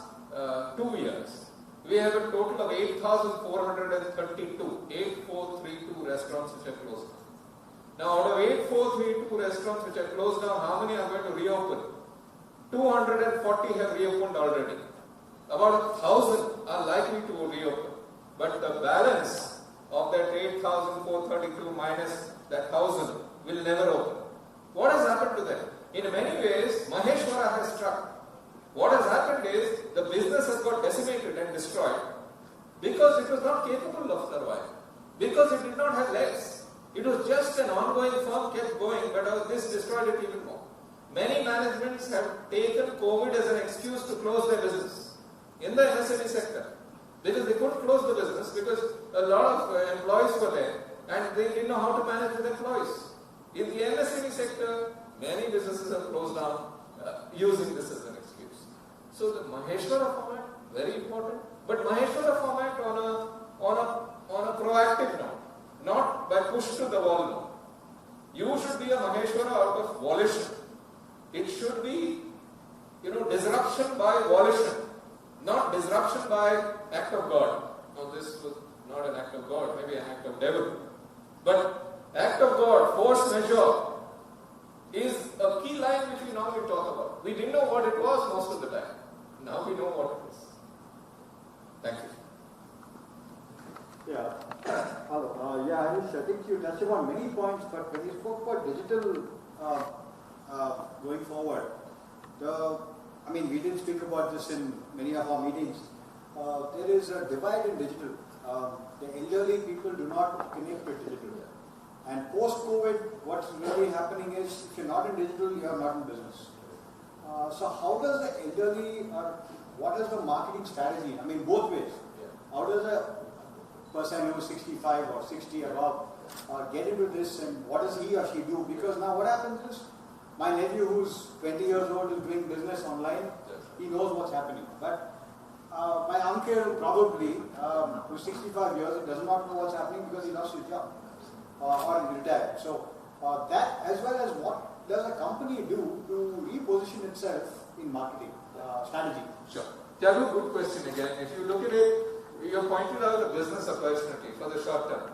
2 years, we have a total of 8,432 restaurants which have closed down. Now, out of 8,432 restaurants which have closed down, how many are going to reopen? 240 have reopened already. About 1,000 are likely to reopen. But the balance of that 8,432 minus that 1,000 will never open. What has happened to them? In many ways, Maheshwara has struck. What has happened is the business has got decimated and destroyed because it was not capable of surviving. Because it did not have legs. It was just an ongoing firm, kept going, but this destroyed it even more. Many managements have taken COVID as an excuse to close their business in the MSME sector. Because they couldn't close the business because a lot of employees were there and they didn't know how to manage with employees. In the MSME sector, many businesses have closed down using this as an excuse. So the Maheshwara format, very important, but Maheshwara format on a proactive note, not by push to the wall note. You should be a Maheshwara out of volition. It should be, disruption by volition. Not disruption by act of God. Now this was not an act of God, maybe an act of devil. But act of God, force majeure, is a key line which we normally talk about. We didn't know what it was most of the time. Now we know what it is. Thank you. Yeah. Harish, I think you touched upon many points, but when you spoke about digital going forward, we didn't speak about this in many of our meetings. There is a divide in digital. The elderly people do not connect with digital. And post-COVID, what's really happening is if you're not in digital, you are not in business. So how does the elderly, what is the marketing strategy? Both ways. How does a person who is 65 or 60 above get into this, and what does he or she do? Because now what happens is, my nephew who's 20 years old is doing business online, he knows what's happening. But my uncle probably, who's 65 years, does not know what's happening because he lost his job or he retired. So that, as well as what does a company do to reposition itself in marketing strategy? Sure. Jagu, good question again. If you look at it, you pointed out a business opportunity for the short term.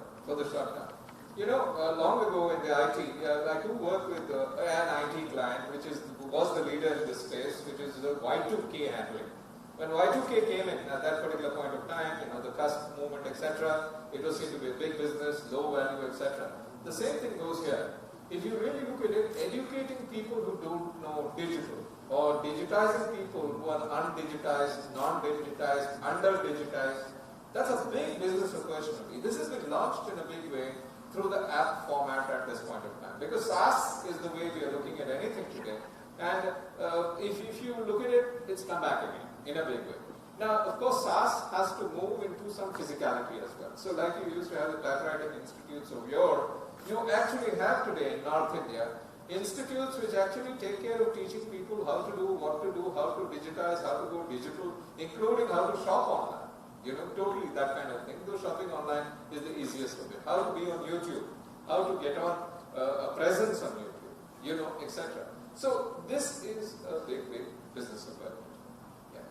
You know, long ago in the IT, I do work with an IT client, which was the leader in this space, which is the Y2K handling. When Y2K came in at that particular point of time, you know, the cusp movement, etc., it was seen to be a big business, low value, etc. The same thing goes here. If you really look at it, educating people who don't know digital, or digitizing people who are undigitized, non-digitized, under-digitized, that's a big business opportunity. This has been launched in a big way through the app format at this point of time. Because SaaS is the way we are looking at anything today. And if you look at it, it's come back again in a big way. Now, of course, SaaS has to move into some physicality as well. So like you used to have the typewriting institutes of yore, you actually have today in North India institutes which actually take care of teaching people how to do, what to do, how to digitize, how to go digital, including how to shop online. You know, totally that kind of thing. Though shopping online is the easiest of it. How to be on YouTube, how to get on a presence on YouTube, you know, etc. So this is a big, big business opportunity. Yeah.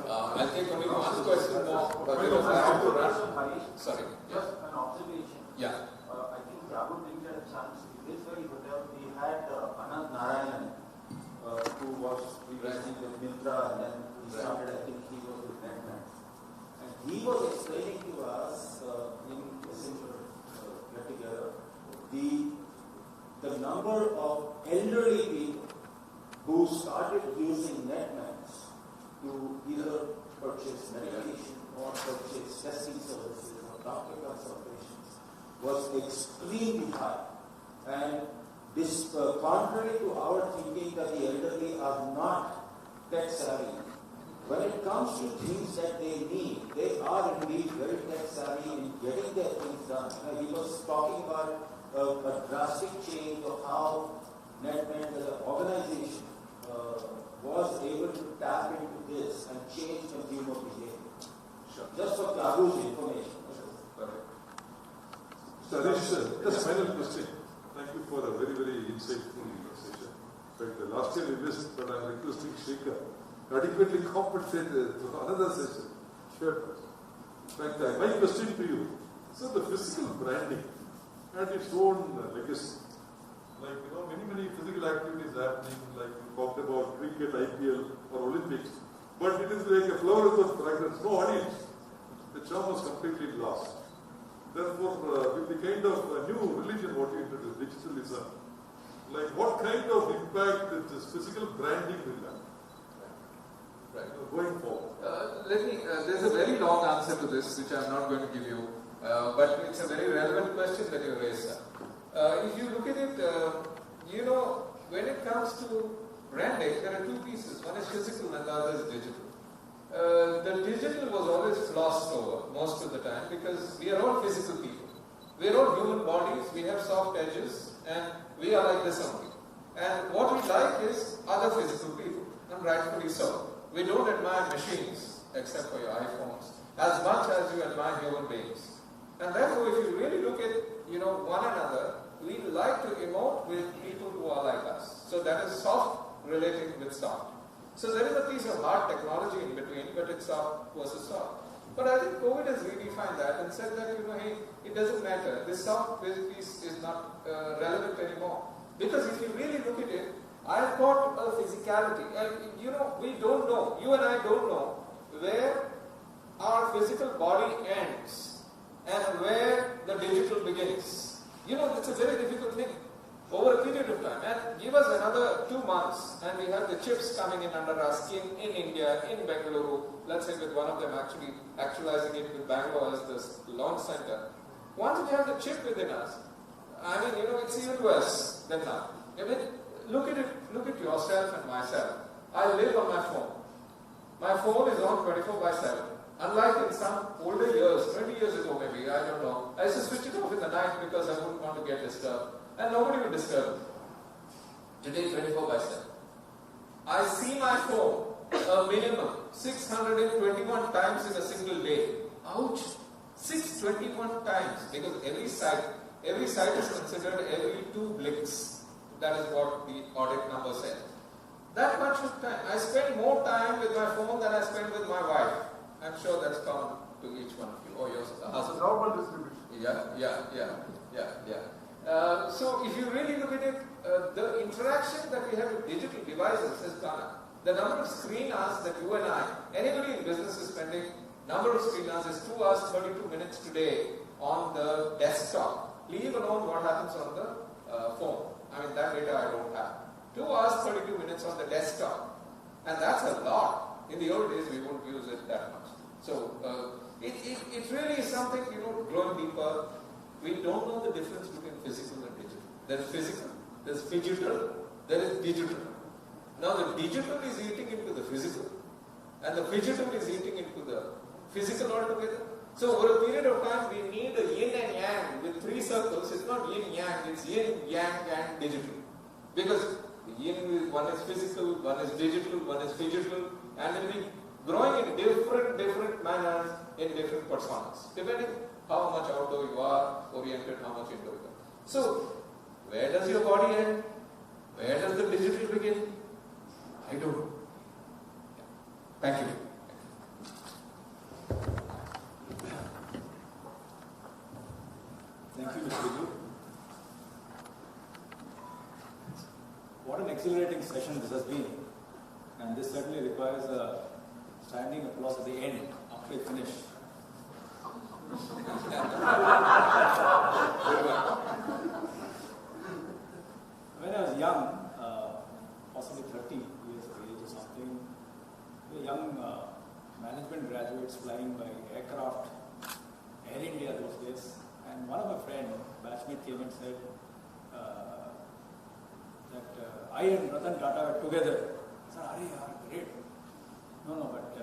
I'll take only one question more. Sorry. Just an observation. Yeah. I think Jagu didn't get a chance. In this very hotel, we had Anand Narayanan, who was previously with Mintra, and then he started, I think he was with Netman. And he was explaining to us in a similar get together the number of elderly people who started using Netmans to either purchase medication or purchase testing services or doctor consultations was extremely high. And this, contrary to our thinking that the elderly are not tech savvy, when it comes to things that they need, they are indeed very tech savvy in getting their things done. He was talking about a drastic change of how Netman as an organization was able to tap into this and change consumer behavior. Sure. Just for Jagu's information. So Harish, just final question. Thank you for a very, very insightful session. In fact, the last year we missed, but I am requesting Shekhar adequately compensate for another session. Sure. In fact, my question to you, so the physical branding had its own legacy. Like, you know, many physical activities happening, like you talked about cricket, IPL or Olympics, but it is like a flower with fragrance, no audience. The charm was completely lost. Therefore, with the kind of new religion what you introduced, digitalism, like what kind of impact that this physical branding will have? Right. Going forward. There's a very long answer to this, which I'm not going to give you, but it's a very relevant question that you raised. If you look at it, you know, when it comes to branding, there are two pieces. One is physical and the other is digital. The digital was always glossed over most of the time because we are all physical people. We are all human bodies, we have soft edges, and we are like this only. And what we like is other physical people, and rightfully so. We don't admire machines, except for your iPhones, as much as you admire human beings. And therefore, if you really look at, you know, one another, we like to emote with people who are like us. So that is soft relating with soft. So there is a piece of hard technology in between, but it's soft versus soft. But I think COVID has redefined that and said that, you know, hey, it doesn't matter. This soft piece is not relevant anymore. Because if you really look at it, I've got a physicality. And, you know, we don't know, you and I don't know where our physical body ends and where the digital begins. You know, it's a very difficult thing over a period of time. And give us another 2 months and we have the chips coming in under our skin in India, in Bengaluru, let's say with one of them actually actualizing it with Bangalore as the launch center. Once we have the chip within us, I mean, you know, it's even worse than now. I mean, look at it, look at yourself and myself. I live on my phone. My phone is on 24/7. Unlike in some older years, 20 years ago maybe, I don't know, I used to switch it off in the night because I wouldn't want to get disturbed. And nobody would disturb me. Today, 24/7. I see my phone a minimum 621 times in a single day. Ouch! 621 times, because every site is considered every 2 blinks. That is what the audit number said. That much of time. I spend more time with my phone than I spend with my wife. I'm sure that's common to each one of you. Or your husband. Normal distribution. So if you really look at it, the interaction that we have with digital devices has gone up. The number of screen hours that you and I, anybody in business is spending, number of screen hours is 2 hours 32 minutes today on the desktop. Leave alone what happens on the phone. I mean, that data I don't have. 2 hours 32 minutes on the desktop. And that's a lot. In the old days, we wouldn't use it that much. So, it really is something, growing deeper. We don't know the difference between physical and digital. There is physical, there is phygital, there is digital. Now the digital is eating into the physical, and the phygital is eating into the physical altogether. So over a period of time, we need a yin and yang with 3 circles. It's not yin yang, it's yin, yang, and digital. Because yin, one is physical, one is digital, one is phygital, and it will be growing in different manners in different personas, depending how much outdoor you are oriented, how much indoor you are. So, where does your body end? Where does the digital begin? I don't know. Thank you. Thank you, Mr. Bijoor. What an exhilarating session this has been. And this certainly requires a standing applause at the end, after we finish. When I was young, possibly 30 years of age or something, we were young management graduates flying by aircraft, Air India those days. And one of my friends, batchmate, came and said that I and Ratan Tata were together. I said, "Are you great?" No, but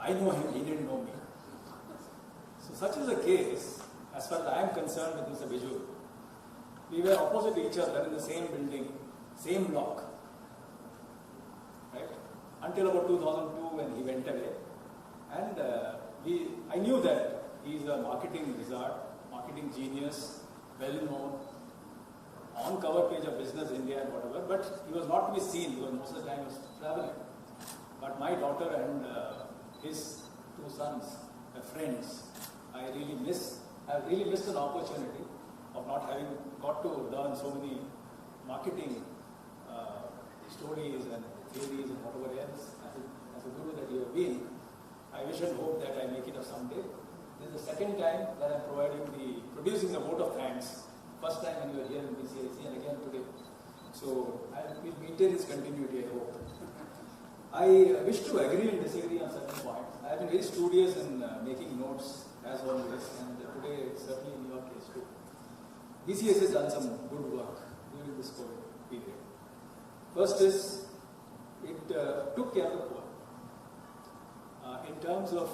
I know him, he didn't know me. So such is the case, as far as I am concerned with Mr. Bijoor. We were opposite each other in the same building, same block, right? Until about 2002 when he went away. And I knew that he is a marketing wizard, marketing genius, well known, on cover page of Business India and whatever, but he was not to be seen because most of the time he was traveling. But my daughter and his 2 sons, my friends, I really have really missed an opportunity of not having got to learn so many marketing stories and theories and whatever else as a guru that you have been. I wish and hope that I make it up someday. This is the second time that I'm producing a vote of thanks. First time when you were here in BCIC and again today. So I will maintain this continuity, I hope. I wish to agree and disagree on certain points. I have been very studious in making notes as always, and today it's certainly in your case too. BCIC has done some good work during this COVID period. First is, it took care of the poor. In terms of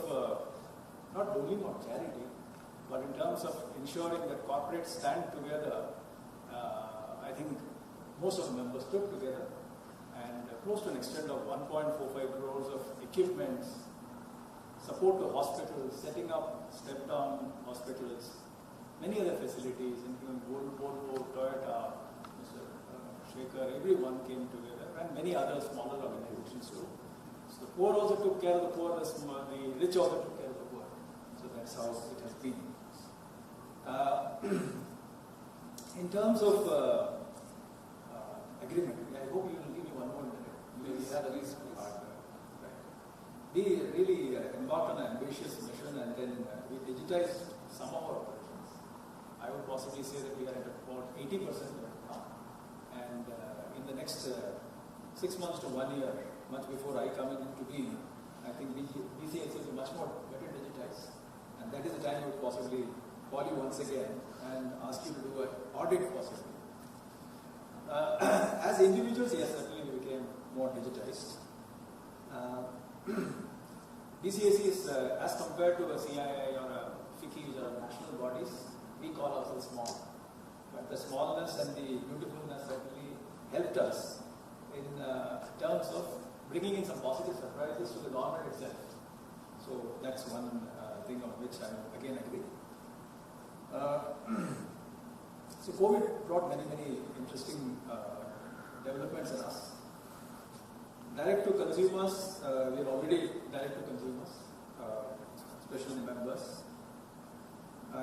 not only on charity, but in terms of ensuring that corporates stand together, I think most of the members stood together, and close to an extent of 1.45 crores of equipments, support to hospitals, setting up step-down hospitals, many other facilities, including Volvo, Toyota, Mr. Shekhar, everyone came together, and many other smaller organizations too. So the poor also took care of the poor, the rich also took care of the poor. So that's how it has been. In terms of agreement, I hope you will give me 1 more minute. We had a very hard we really embarked on an ambitious mission, and then we digitized some of our operations. I would possibly say that we are at about 80% right now. And in the next 6 months to 1 year, much before I come into being, I think BCIC will be much more better digitized. And that is the time I would possibly call you once again and ask you to do an audit possibly. As individuals, yes, certainly we became more digitized. BCIC is, as compared to a CII or a FICCI or national bodies, we call ourselves small. But the smallness and the beautifulness certainly helped us in terms of bringing in some positive surprises to the government itself. So that's one thing on which I again agree. So COVID brought many interesting developments in us. direct to consumers, we are already direct to consumers, especially members.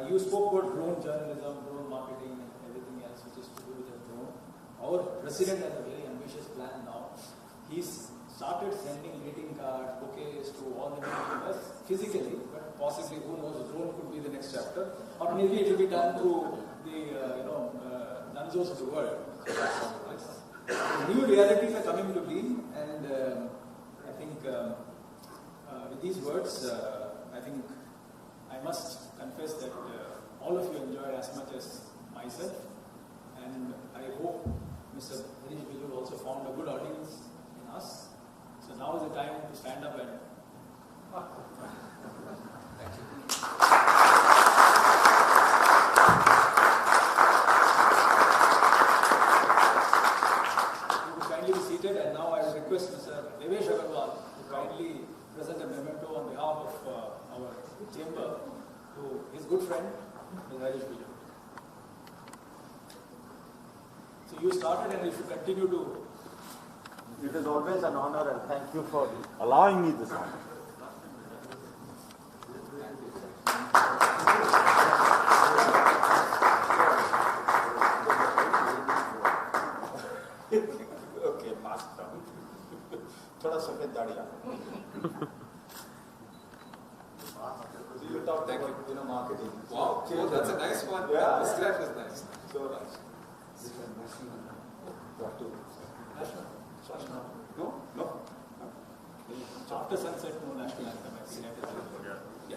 You spoke about drone journalism, drone marketing, and everything else which is to do with the drone. Our president has a very ambitious plan now. He's started sending greeting cards, bouquets to all the members physically, but possibly, who knows, drone could be the next chapter, or maybe it will be done through the nunzos of the world. New realities are coming to be, and I think with these words, I think I must confess that all of you enjoyed as much as myself, and I hope Mr. Harish Bijoor also found a good audience in us. So now is the time to stand up and Thank you. you will kindly be seated, and now I will request Mr. Devesh Agarwal to kindly present a memento on behalf of our chamber to his good friend, Mr. Harish Bijoor. So you started, and if you continue to. It is always an honor, and thank you for allowing me this honor. Okay, mask down. थोड़ा सफेद दाढ़ी आ. You talk about marketing. Wow, oh, that's a nice one. Yeah. This graph is nice. So nice. No. After sunset, no national anthem.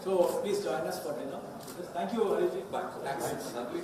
So please join us for dinner. Thank you, Harish. Bye. Thanks. Lovely.